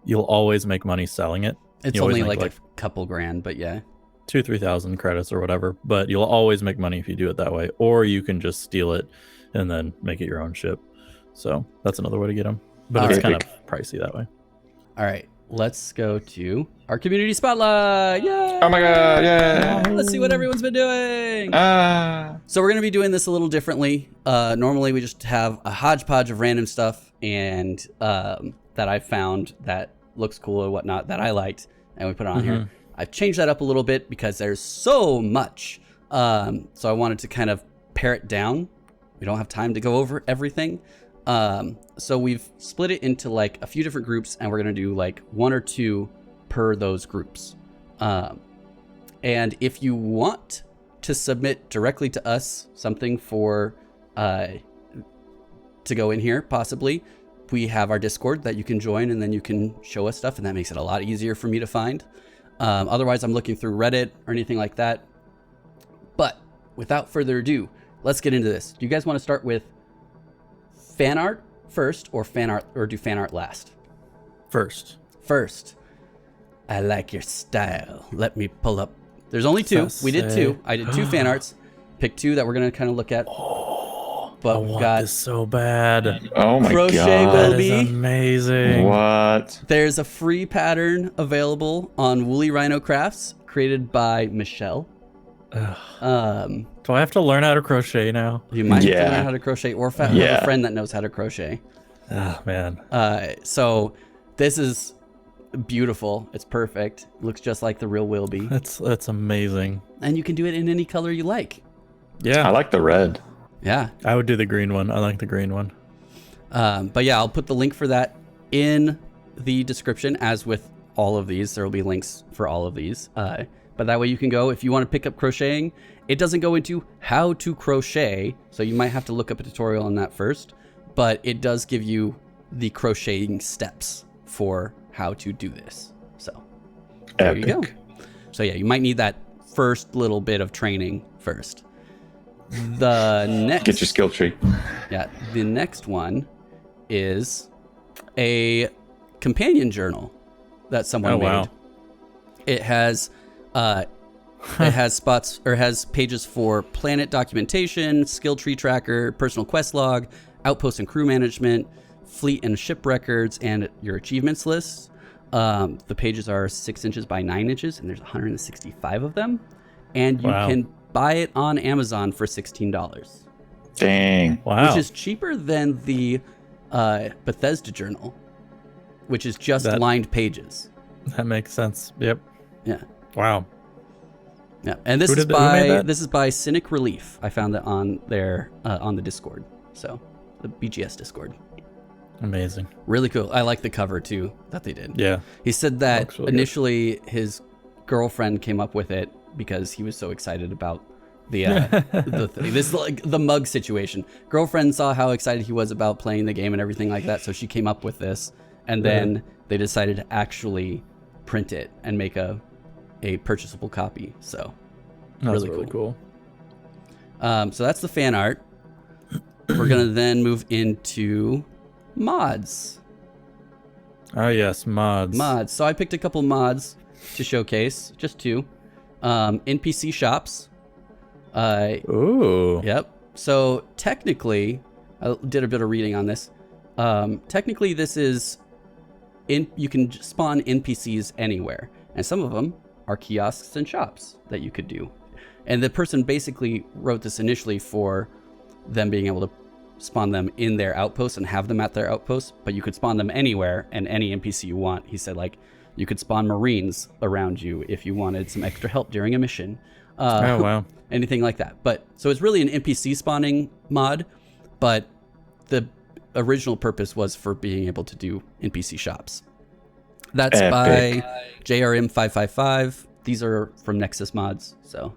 C: you'll always make money selling it.
A: It's only like a couple grand, but yeah,
C: 2,000-3,000 credits or whatever. But you'll always make money if you do it that way, or you can just steal it and then make it your own ship. So that's another way to get them, but it's kind of pricey that way.
A: All right, let's go to our community spotlight. Yay!
B: Oh my god! Yeah.
A: Let's see what everyone's been doing. So we're gonna be doing this a little differently. Normally we just have a hodgepodge of random stuff and that I found that looks cool or whatnot that I liked, and we put it on here. I've changed that up a little bit because there's so much. So I wanted to kind of pare it down. We don't have time to go over everything. So we've split it into like a few different groups, and we're going to do like 1 or 2 per those groups. And if you want to submit directly to us something for, to go in here, possibly, we have our Discord that you can join, and then you can show us stuff, and that makes it a lot easier for me to find. Otherwise, I'm looking through Reddit or anything like that. But without further ado, let's get into this. Do you guys want to start with fan art first, or do fan art last? First. I like your style. Let me pull up. There's only 2. We did 2. I did 2 fan arts. Pick 2 that we're gonna kind of look at. But
C: I want this so bad.
B: Oh my
A: Crochet
B: god!
C: That
A: Wilby.
C: is amazing.
B: What?
A: There's a free pattern available on Woolly Rhino Crafts, created by Michelle.
C: Do I have to learn how to crochet now?
A: You might have to learn how to crochet, or have a friend that knows how to crochet.
C: Oh man.
A: So this is beautiful. It's perfect. Looks just like the real Wilby.
C: That's amazing.
A: And you can do it in any color you like.
C: Yeah.
B: I like the red.
A: Yeah.
C: I would do the green one. I like the green one.
A: But yeah, I'll put the link for that in the description, as with all of these. There will be links for all of these. But that way you can go, if you want to pick up crocheting, it doesn't go into how to crochet, so you might have to look up a tutorial on that first, but it does give you the crocheting steps for how to do this. So there you go. So yeah, you might need that first little bit of training first. The next...
B: Get your skill tree.
A: Yeah, the next one is a companion journal that someone made.
C: Wow.
A: It has spots, or has pages for planet documentation, skill tree tracker, personal quest log, outpost and crew management, fleet and ship records, and your achievements list. The pages are 6 inches by 9 inches, and there's 165 of them. And you can buy it on Amazon for $16.
B: Dang.
C: Wow.
A: Which is cheaper than the Bethesda journal, which is just
C: That-
A: lined pages.
C: That makes sense. Yep.
A: Yeah.
C: Wow.
A: Yeah, and this
C: Who
A: is
C: did that- who made
A: by
C: that?
A: this is by CynicRelief. I found that on their on the Discord, so the BGS Discord.
C: Amazing.
A: Really cool. I like the cover too that they did.
C: Yeah.
A: He said that
C: Looks really good.
A: initially his girlfriend came up with it because he was so excited about the the thing. This is like the mug situation. Girlfriend saw how excited he was about playing the game and everything like that, so she came up with this, and then they decided to actually print it and make a purchasable copy. So
C: That's
A: really
C: cool.
A: so that's the fan art. We're gonna then move into mods.
C: Oh yes, mods.
A: So I picked a couple mods to showcase, just two. NPC shops.
C: Ooh.
A: Yep. So technically, I did a bit of reading on this. Technically, this is you can spawn NPCs anywhere, and some of them are kiosks and shops that you could do. And the person basically wrote this initially for them being able to spawn them in their outposts and have them at their outposts, but you could spawn them anywhere and any NPC you want. He said, like, you could spawn Marines around you if you wanted some extra help during a mission.
C: Oh wow.
A: Anything like that. But so it's really an NPC spawning mod, but the original purpose was for being able to do NPC shops. That's
B: Epic.
A: by JRM555. These are from Nexus Mods. So,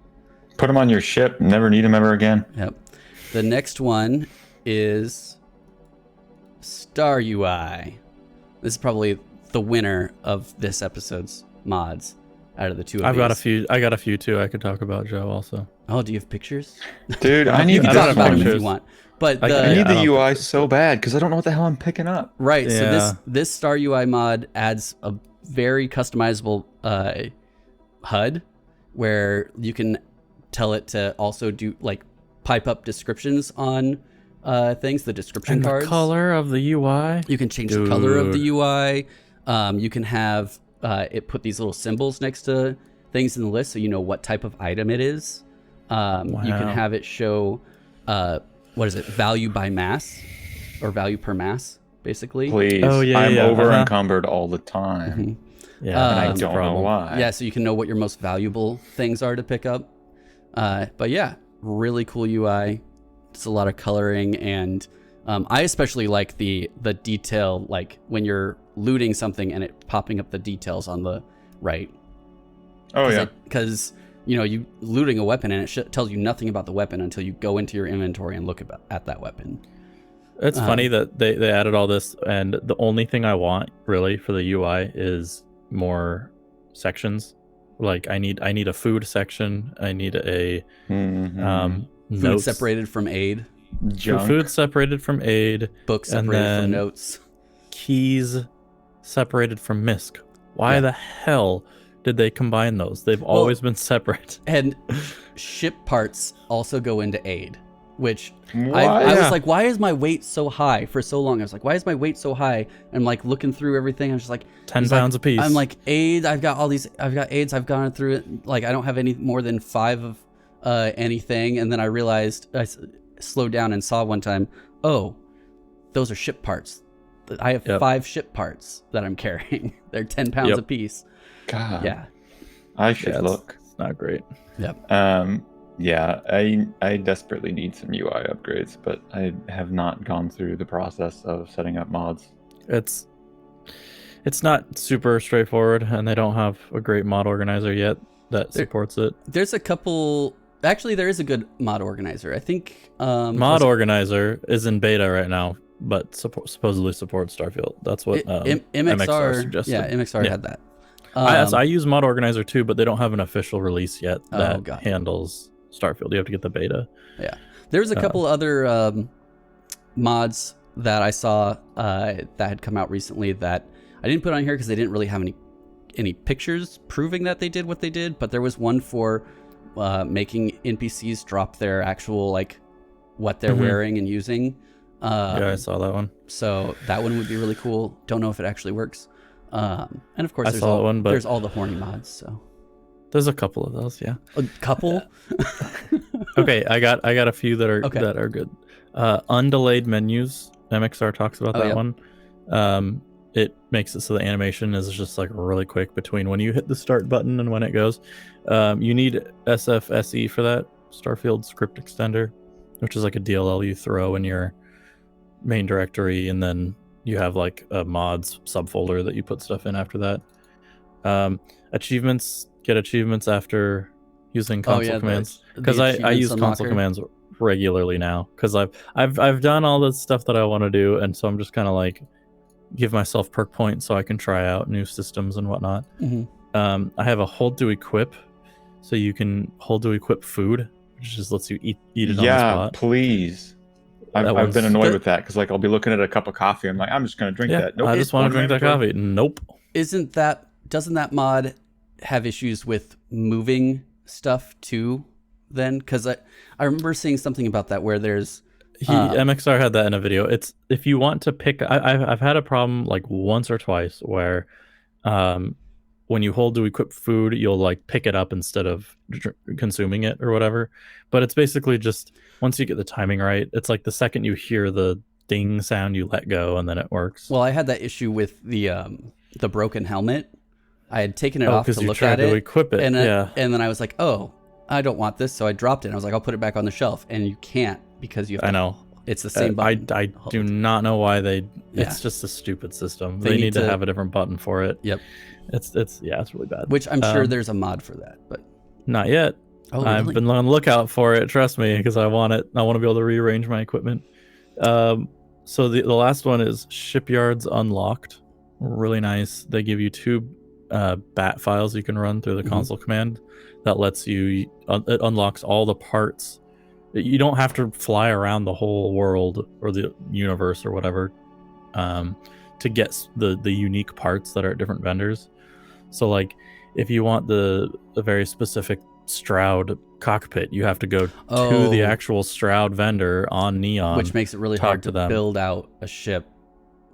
B: Put them on your ship. Never need them ever again.
A: yep. The next one is Star UI. This is probably the winner of this episode's mods out of the two of
C: I've got a
A: these.
C: few. I got a few too. I could talk about, Joe, also.
A: Oh, do you have pictures?
B: Dude, I need
A: You can
C: I
A: talk
C: don't
B: this
A: about them
C: have
A: if
B: one.
A: you want. But
C: I-
A: the,
B: I need
C: I
B: the
C: don't
B: UI so bad because I don't know what the hell I'm picking up.
A: right, so
C: Yeah.
A: this Star UI mod adds a very customizable HUD where you can tell it to also do like pipe up descriptions on things, the description
C: And
A: cards.
C: the color of the UI.
A: You can change the color of the
C: Dude.
A: UI. You can have it put these little symbols next to things in the list so you know what type of item it is. You can
C: Wow.
A: have it show, what is it, value by mass or value per mass, basically.
B: Please.
C: Oh, yeah,
B: I'm
C: yeah,
B: over
C: uh-huh.
B: encumbered all the time.
C: Yeah,
B: And I
C: that's a
B: don't know
C: problem.
B: why.
A: Yeah, so you can know what your most valuable things are to pick up. But yeah, really cool UI. It's a lot of coloring, and I especially like the detail, like when you're looting something and it popping up the details on the right.
B: Oh, yeah.
A: Because you know, you looting a weapon and it tells you nothing about the weapon until you go into your inventory and look at that weapon.
C: It's funny that they added all this, and the only thing I want really for the UI is more sections. Like I need a food section. I need a
B: Mhm.
A: Food
C: notes,
A: separated from aid,
B: Junk.
C: food separated from aid,
A: books
C: And
A: separated
C: then-
A: from notes.
C: keys separated from misc. Why
A: Yeah.
C: the hell did they combine those? They've always been separate.
A: And ship parts also go into aid, which
B: What?
A: I was
C: Yeah.
A: like, why is my weight so high for so long? I was like, why is my weight so high? And I'm like looking through everything. I'm just like,
C: 10
A: it's like-
C: pounds a piece.
A: I'm like, aid, I've got aids. I've gone through it. Like, I don't have any more than 5 of anything. And then I realized, slowed down and saw one time, oh, those are ship parts. I have
C: Yep.
A: 5 ship parts that I'm carrying. They're 10 pounds
C: Yep.
A: a piece.
B: God.
A: Yeah.
B: I should
C: Yeah,
B: look.
C: It's not great.
A: Yep.
B: Yeah, I desperately need some UI upgrades, but I have not gone through the process of setting up mods.
C: It's not super straightforward, and they don't have a great mod organizer yet that
A: There-
C: supports it.
A: There's a couple. Actually, there is a good mod organizer. I think.
C: Mod organizer is in beta right now, but supposedly supports Starfield. That's what
A: MXR
C: suggested.
A: Yeah, MXR
C: Yeah.
A: had that.
C: I use mod organizer too, but they don't have an official release yet
A: Oh,
C: that
A: got it.
C: handles Starfield. You have to get the beta.
A: There's a couple other mods that I saw that had come out recently that I didn't put on here because they didn't really have any pictures proving that they did what they did. But there was one for making NPCs drop their actual like what they're
C: Mhm.
A: wearing and using.
C: Yeah, I saw that one.
A: So that one would be really cool. Don't know if it actually works. And of course,
C: I saw that one, but-
A: there's all the horny mods. So
C: There's a couple of those, yeah.
A: a couple.
C: Okay, I got a few that are
A: Okay.
C: good. Undelayed menus MXR talks about that one. It makes it so the animation is just like really quick between when you hit the start button and when it goes. You need SFSE for that, Starfield Script Extender, which is like a DLL you throw in your main directory, and then you have like a mods subfolder that you put stuff in after that. Achievements, get achievements after using console commands, because I use console commands regularly now, because I've done all the stuff that I want to do, and so I'm just kind of like give myself perk points so I can try out new systems and whatnot. I have a hold to equip, so you can hold to equip food, which just lets you eat it on the spot.
B: Yeah, please. I've been annoyed with that, because like I'll be looking at a cup of coffee, I'm like, I'm just gonna drink that. Nope,
C: I just want to drink that coffee. Nope.
A: Doesn't that mod have issues with moving stuff too then? Because I remember seeing something about that where there's
C: MXR had that in a video. It's if you want to pick, I've had a problem like once or twice where when you hold to equip food, you'll like pick it up instead of consuming it or whatever. But it's basically just once you get the timing right, it's like the second you hear the ding sound, you let go, and then it works.
A: Well, I had that issue with the broken helmet. I had taken it off to look at it,
C: to equip it,
A: and then I was like, oh, I don't want this, so I dropped it. And I was like, I'll put it back on the shelf, and you can't because you have to,
C: I know.
A: It's the same button.
C: I do not know why they. It's just a stupid system. They need to have a different button for it.
A: Yep.
C: It's really bad.
A: Which I'm sure there's a mod for that, but
C: not yet.
A: Oh, really?
C: I've been on the lookout for it. Trust me, because I want it. I want to be able to rearrange my equipment. So the last one is Shipyards Unlocked. Really nice. They give you 2 bat files you can run through the console command that lets you. It unlocks all the parts. You don't have to fly around the whole world or the universe or whatever to get the unique parts that are at different vendors. So like if you want the very specific Stroud cockpit, you have to go to the actual Stroud vendor on Neon,
A: which makes it really hard to build out a ship.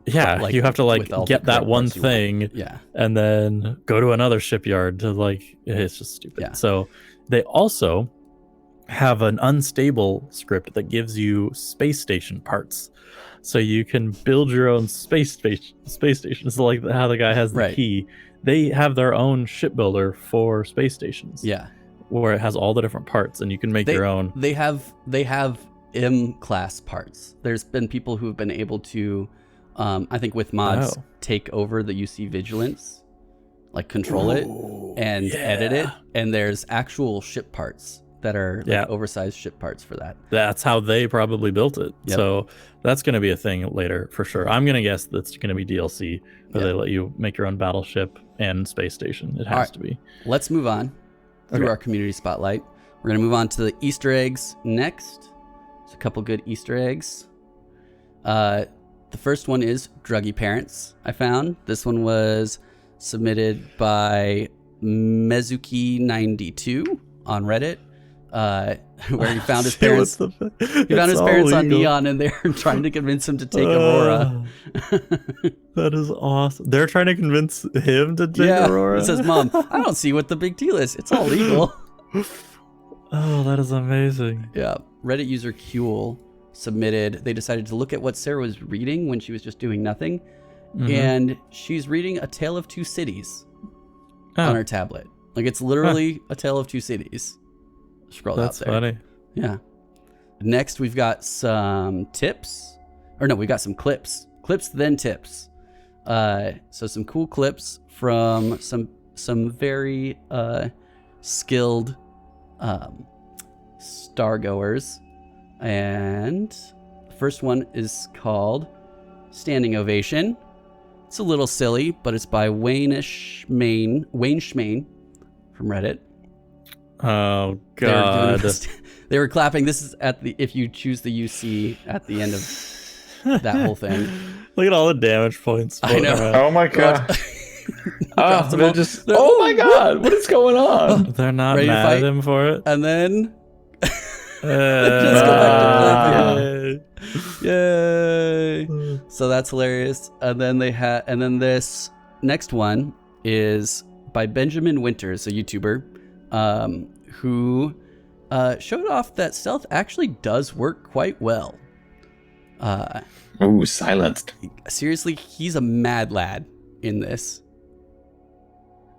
C: Yeah, you have to like get that one thing, and then go to another shipyard to like. It's just stupid. Yeah. So they also have an unstable script that gives you space station parts, so you can build your own space station. So like how the guy has the key, they have their own shipbuilder for space stations. Yeah, where it has all the different parts, and you can make your own.
A: They have M-class parts. There's been people who have been able to, I think with mods, take over the UC Vigilance, like control it and edit it, and there's actual ship parts that are like oversized ship parts for that.
C: That's how they probably built it. Yep. So that's going to be a thing later for sure. I'm going to guess that's going to be DLC where they let you make your own battleship and space station. It has to be.
A: Let's move on through our community spotlight. We're going to move on to the Easter eggs next. There's a couple good Easter eggs. The first one is Druggy Parents, I found. This one was submitted by Mezuki92 on Reddit. Where he found his parents. He found his parents on Neon, and they're trying to convince him to take Aurora.
C: That is awesome. They're trying to convince him to take Aurora.
A: He says, "Mom, I don't see what the big deal is. It's all legal."
C: Oh, that is amazing.
A: Yeah. Reddit user Kuel submitted. They decided to look at what Sarah was reading when she was just doing nothing, and she's reading A Tale of Two Cities on her tablet. Like it's literally A Tale of Two Cities. Scroll out there. That's funny. Yeah. Next, we've got some tips. Or no, we got some clips. Clips, then tips. So some cool clips from some very skilled stargoers. And the first one is called Standing Ovation. It's a little silly, but it's by Wayne Schmain from Reddit.
C: Oh God!
A: They were clapping. This is at the if you choose the UC at the end of that whole thing.
C: Look at all the damage points.
A: I know.
B: Oh my God! They're just. Oh my God! What is going on?
C: They're not mad at him for it.
A: And then just go back to clapping. Yay! So that's hilarious. And then this next one is by Benjamin Winters, a YouTuber. Who showed off that stealth actually does work quite well.
B: Ooh, silenced.
A: Seriously, he's a mad lad in this.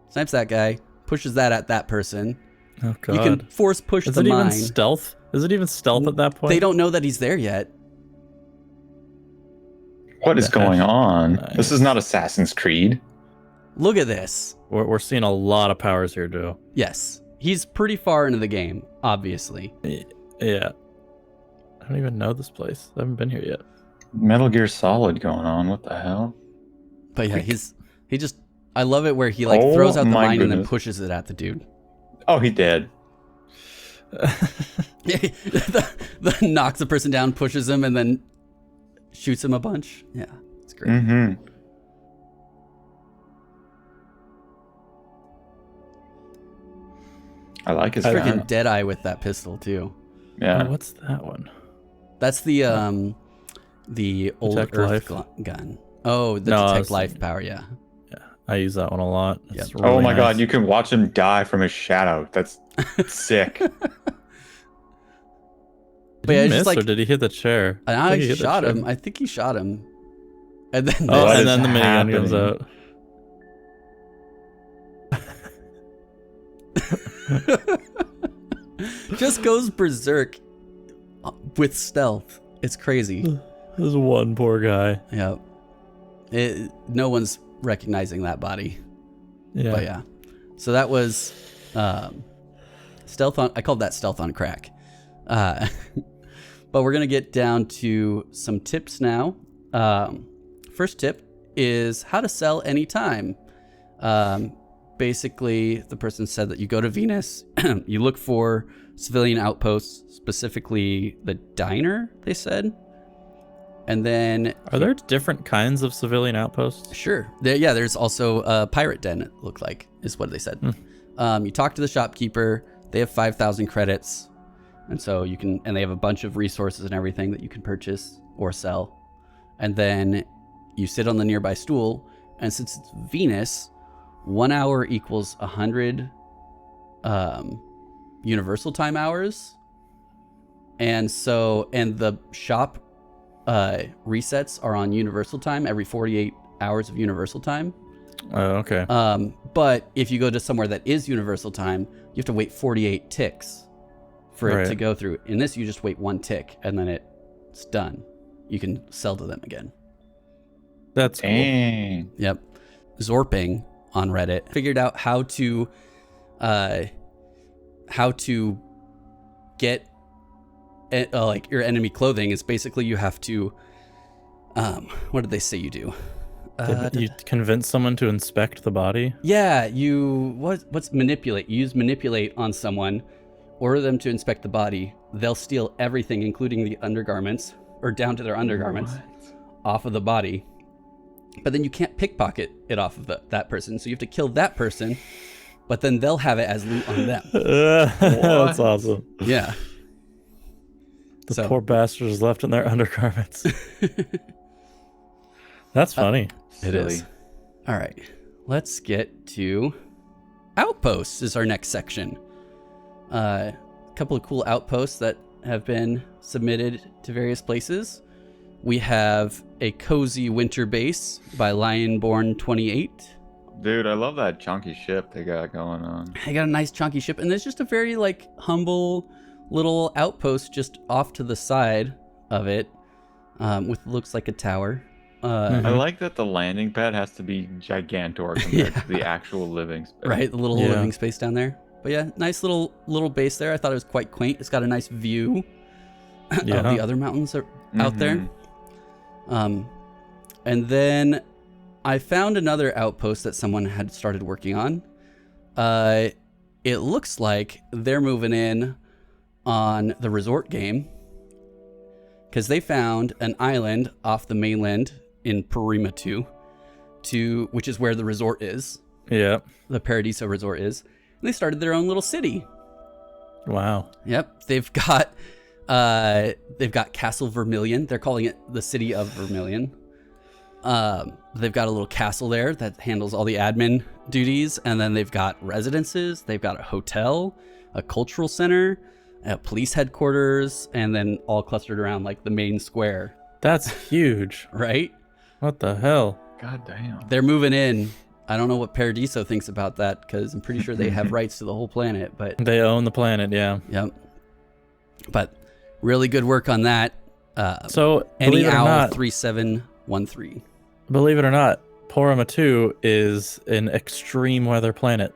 A: Snipes that guy, pushes that at that person.
C: Oh god.
A: You can force push
C: Is
A: the
C: it even
A: mine.
C: stealth? Is it even stealth at that point?
A: They don't know that he's there yet.
B: What is going on?
C: Nice.
B: This is not Assassin's Creed.
A: Look at this.
C: We're seeing a lot of powers here, Joe.
A: Yes, he's pretty far into the game, obviously.
C: Yeah. I don't even know this place. I haven't been here yet.
B: Metal Gear Solid going on. What the hell?
A: But yeah, he just, I love it where he like throws out the
B: my
A: mine and then
B: goodness.
A: pushes it at the dude.
B: Oh, he did.
A: the knocks the person down, pushes him, and then shoots him a bunch. Yeah, it's great.
B: Mm-hmm. I like his
A: Freaking
B: gun.
A: Deadeye with that pistol too.
B: Yeah.
C: Oh, what's that one?
A: That's the old
C: Detect
A: Earth
C: life.
A: gun. Oh, the
C: No, I
A: detect
C: was
A: life
C: thinking-
A: power. Yeah.
C: Yeah, I use that one a lot. It's
A: Yep.
C: really
B: Oh my
C: nice.
B: god, you can watch him die from his shadow. That's sick.
C: Did
A: But yeah,
C: he
A: it's
C: miss
A: just like-
C: or did he hit the chair?
A: And
C: I
A: I
C: think he hit the
A: shot
C: chair.
A: him. I think he shot him. And then
C: Oh,
B: What
C: and
B: is
C: then the minigun comes
B: happening?
C: out.
A: just goes berserk with stealth. It's crazy.
C: There's one poor guy.
A: Yeah. No one's recognizing that body.
C: Yeah.
A: But yeah. So that was stealth on, I called that stealth on crack. But we're going to get down to some tips now. First tip is how to sell anytime. Basically, the person said that you go to Venus, you look for civilian outposts, specifically the diner, they said. And then...
C: Are there different kinds of civilian outposts?
A: Sure. There's also a pirate den, it looked like, is what they said. You talk to the shopkeeper, they have 5,000 credits. And so you can, and they have a bunch of resources and everything that you can purchase or sell. And then you sit on the nearby stool, and since it's Venus, 1 hour equals 100 universal time hours. And so, and the shop resets are on universal time every 48 hours of universal time.
C: Oh, okay.
A: But if you go to somewhere that is universal time, you have to wait 48 ticks for it to
C: Right.
A: go through. In this, you just wait 1 tick and then it's done. You can sell to them again.
C: That's cool.
B: Dang.
A: Yep. Zorping on Reddit figured out how to get like your enemy clothing. Is basically you have to what did they say you do?
C: You convince someone to inspect the body?
A: Yeah, what's manipulate? You use manipulate on someone, order them to inspect the body. They'll steal everything, including the undergarments, or down to their undergarments, off of the body. But then you can't pickpocket it off of that person, so you have to kill that person, but then they'll have it as loot on them.
C: That's awesome.
A: Yeah.
C: The poor bastards left in their undergarments. That's funny.
A: It is. All right, let's get to Outposts is our next section. A couple of cool outposts that have been submitted to various places. We have a cozy winter base by Lionborn28.
B: Dude, I love that chunky ship they got going on.
A: I got a nice chunky ship, and there's just a very like humble little outpost just off to the side of it, with looks like a tower.
B: I like that the landing pad has to be gigantor compared to the actual living space.
A: Right, the little living space down there. But yeah, nice little base there. I thought it was quite quaint. It's got a nice view of the other mountains out there. And then I found another outpost that someone had started working on. It looks like they're moving in on the resort game because they found an island off the mainland in Parima 2, which is where the resort is.
C: Yeah.
A: The Paradiso resort is. And they started their own little city.
C: Wow.
A: Yep. They've got Castle Vermillion. They're calling it the City of Vermillion. They've got a little castle there that handles all the admin duties, and then they've got residences. They've got a hotel, a cultural center, a police headquarters, and then all clustered around like the main square
C: That's huge.
A: right?
C: What the hell?
B: God damn.
A: They're moving in. I don't know what Paradiso thinks about that because I'm pretty sure they have rights to the whole planet. But
C: They own the planet, yeah.
A: yep. But really good work on that.
C: So,
A: Any
C: believe it or
A: Owl
C: not,
A: 3713.
C: believe it or not, Porama 2 is an extreme weather planet.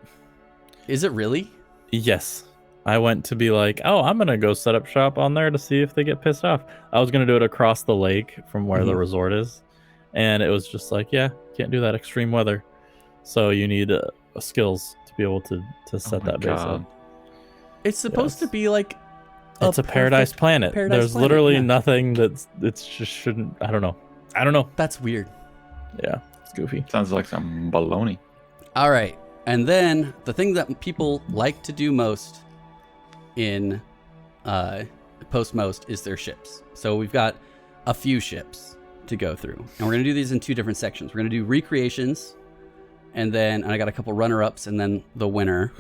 A: Is it really?
C: Yes. I went to be like, oh, I'm going to go set up shop on there to see if they get pissed off. I was going to do it across the lake from where the resort is. And it was just like, yeah, can't do that extreme weather. So you need skills to be able to set that base up.
A: It's supposed to be like
C: it's a paradise planet. There's literally nothing it's just shouldn't. I don't know.
A: That's weird.
C: Yeah, it's goofy.
B: Sounds like some baloney.
A: All right. And then the thing that people like to do most in post most is their ships. So we've got a few ships to go through. And we're going to do these in 2 different sections. We're going to do recreations, and I got a couple runner-ups, and then the winner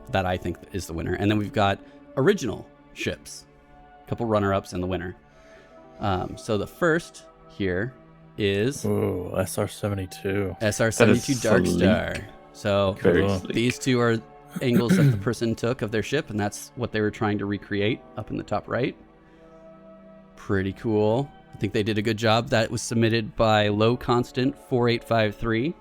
A: that I think is the winner. And then we've got original ships, a couple runner-ups and the winner. So the first here is
C: Ooh, SR-72.
A: SR-72 Darkstar. So these 2 are angles that the person took of their ship, and that's what they were trying to recreate up in the top right. Pretty cool. I think they did a good job. That was submitted by Low Constant 4853.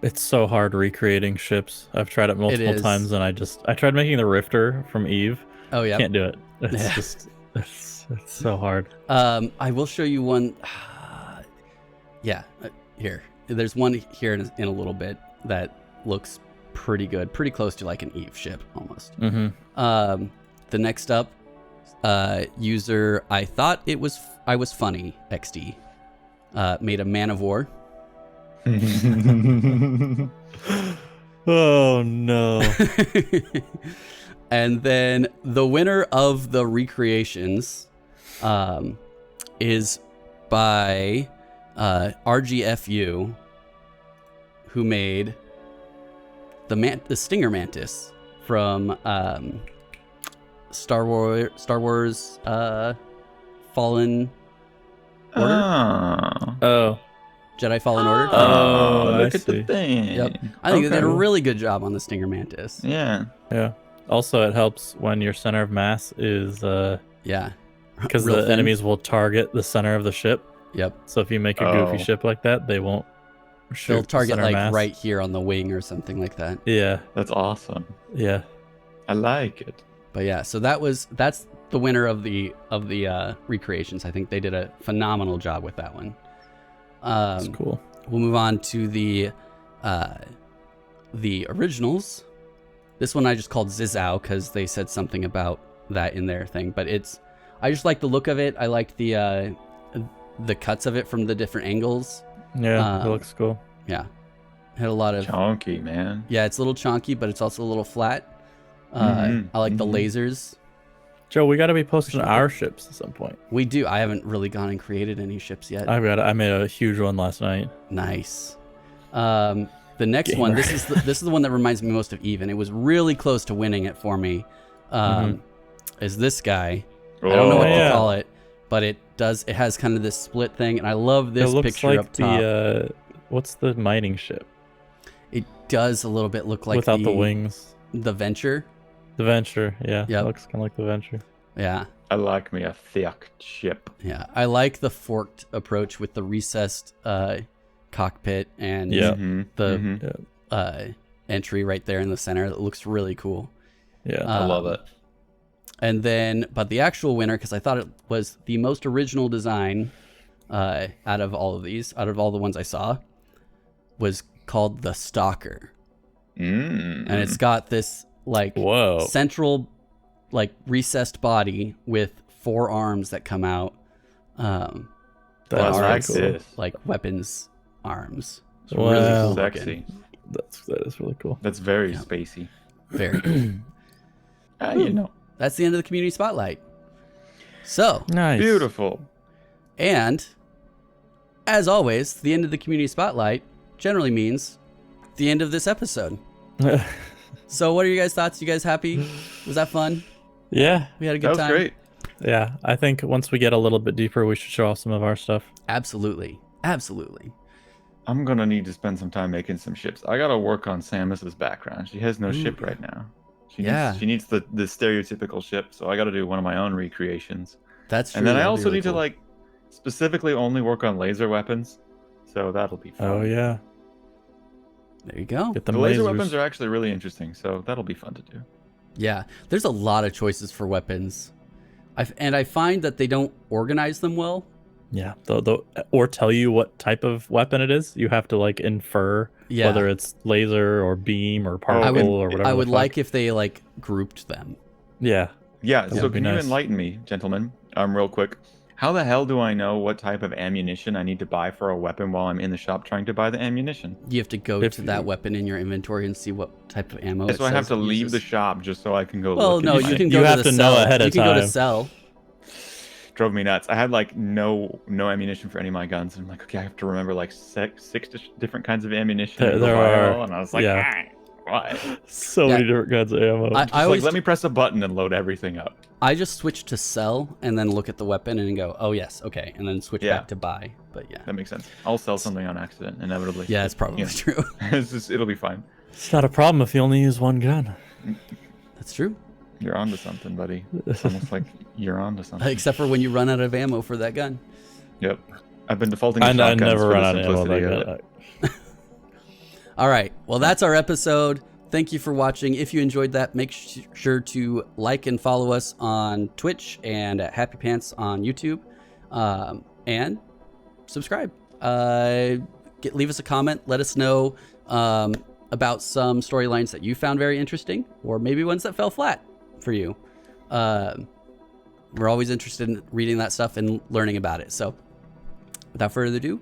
C: It's so hard recreating ships. I've tried it multiple times, and I tried making the Rifter from Eve.
A: Oh yeah,
C: can't do it. It's just it's so hard.
A: I will show you one. Here. There's one here in a little bit that looks pretty good, pretty close to like an Eve ship almost.
C: Mm-hmm.
A: The next up, user I thought I was funny XD made a Man of War.
C: Oh no.
A: And then the winner of the recreations is by RGFU, who made the Stinger Mantis from Star Wars Fallen Order.
C: Oh.
A: Jedi Fallen Order.
C: Oh,
B: look at the thing.
A: Yep. I think they did a really good job on the Stinger Mantis.
B: Yeah.
C: Yeah. Also, it helps when your center of mass is
A: yeah,
C: because
A: real
C: the
A: thin.
C: enemies will target the center of the ship.
A: Yep.
C: So if you make a goofy ship like that, they won't shoot.
A: They'll target
C: center
A: like
C: mass.
A: right here on the wing or something like that.
C: Yeah.
B: That's awesome.
C: Yeah.
B: I like it.
A: But yeah, so that's the winner of the recreations. I think they did a phenomenal job with that one.
C: That's cool.
A: We'll move on to the originals. This one I just called Zizao because they said something about that in their thing. But I just like the look of it. I liked the cuts of it from the different angles.
C: Yeah, it looks cool.
A: Yeah, had a lot of
B: chunky, man.
A: Yeah, it's a little chunky, but it's also a little flat. I like the lasers.
C: Joe, we got to be posting our ships at some point.
A: We do. I haven't really gone and created any ships yet.
C: I made a huge one last night.
A: Nice. The next one, this is the one that reminds me most of Eve, and it was really close to winning it for me. Is this guy? I don't know what to call it, but it has kind of this split thing, and I love this picture
C: like
A: up top.
C: What's the mining ship?
A: It does a little bit look like
C: without the wings.
A: The Venture.
C: The Venture, yeah.
A: Yep.
C: It looks kind of like the Venture.
A: Yeah.
B: I like me a thick ship.
A: Yeah, I like the forked approach with the recessed cockpit and the entry right there in the center. It looks really cool.
C: Yeah,
B: I love it.
A: And then, but the actual winner, because I thought it was the most original design out of all of these, out of all the ones I saw, was called the Stalker. And it's got this like central like recessed body with 4 arms that come out.
B: That's like this.
A: Like weapons arms. It's
C: wow.
A: really cool
B: Sexy.
C: That is really cool.
B: That's very spacey.
A: Very cool.
B: You know.
A: That's the end of the community spotlight. So
C: nice.
B: Beautiful.
A: And as always, the end of the community spotlight generally means the end of this episode. So what are your guys' thoughts? You guys happy? Was that fun?
C: Yeah.
A: We had a good time.
B: That was great.
C: Yeah, I think once we get a little bit deeper, we should show off some of our stuff.
A: Absolutely. Absolutely.
B: I'm gonna need to spend some time making some ships. I gotta work on Samus's background. She has no ship
A: Ooh.
B: right now.
A: Yeah.
B: She needs the stereotypical ship, so I gotta do one of my own recreations.
A: That's true.
B: And then I
A: That'd be
B: also
A: really
B: need
A: cool.
B: to like specifically only work on laser weapons. So that'll be fun.
C: Oh yeah,
A: There you go.
C: get
B: The
C: them
B: laser
C: lasers.
B: weapons are actually really interesting, so that'll be fun to do.
A: Yeah. There's a lot of choices for weapons. And I find that they don't organize them well.
C: Yeah, or tell you what type of weapon it is. You have to like infer
A: Yeah.
C: whether it's laser or beam or particle or whatever.
A: I
C: the
A: would
C: fuck.
A: like if they like grouped them.
C: Yeah.
B: Yeah,
C: That
B: so
C: would be
B: can you
C: nice.
B: enlighten me, gentlemen, real quick? How the hell do I know what type of ammunition I need to buy for a weapon while I'm in the shop trying to buy the ammunition?
A: You have to go
C: If
A: to that
C: you-
A: weapon in your inventory and see what type of ammo.
B: So I have to leave the shop just so I can go
A: Well,
B: look.
A: no,
B: and
A: you
B: find-
A: can
C: You
A: go to
C: have
A: the
C: to know
A: cell.
C: ahead of
A: You can go to
C: time.
A: sell.
B: Drove me nuts. I had like no ammunition for any of my guns, and I'm like, okay, I have to remember like six different kinds of ammunition.
C: There
B: in the
C: are-
B: vial, and I was like,
C: yeah.
B: why?
C: So
A: Yeah.
C: many different kinds of ammo.
A: I
B: Just
A: always
B: like let me press a button and load everything up.
A: I just switch to sell and then look at the weapon and go, oh yes, okay, and then switch
B: Yeah.
A: back to buy. But yeah,
B: That makes sense. I'll sell something on accident, inevitably.
A: yeah, it's probably
B: Yeah.
A: true.
B: It'll be fine.
C: It's not a problem if you only use one gun.
A: That's true.
B: You're onto something, buddy. It's almost like you're onto something.
A: Except for when you run out of ammo for that gun.
B: Yep. I've been defaulting to
C: I
B: shotguns
C: never
B: for
C: run
B: the
C: out of ammo.
B: simplicity
C: Like
B: of it.
C: that.
A: All right. Well, that's our episode. Thank you for watching. If you enjoyed that, make sure to like and follow us on Twitch and at Happy Pants on YouTube, and subscribe. Leave us a comment. Let us know about some storylines that you found very interesting, or maybe ones that fell flat for you. We're always interested in reading that stuff and learning about it. So, without further ado,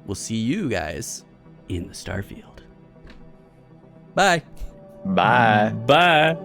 A: we'll see you guys in the Starfield. Bye.
B: Bye.
C: Bye.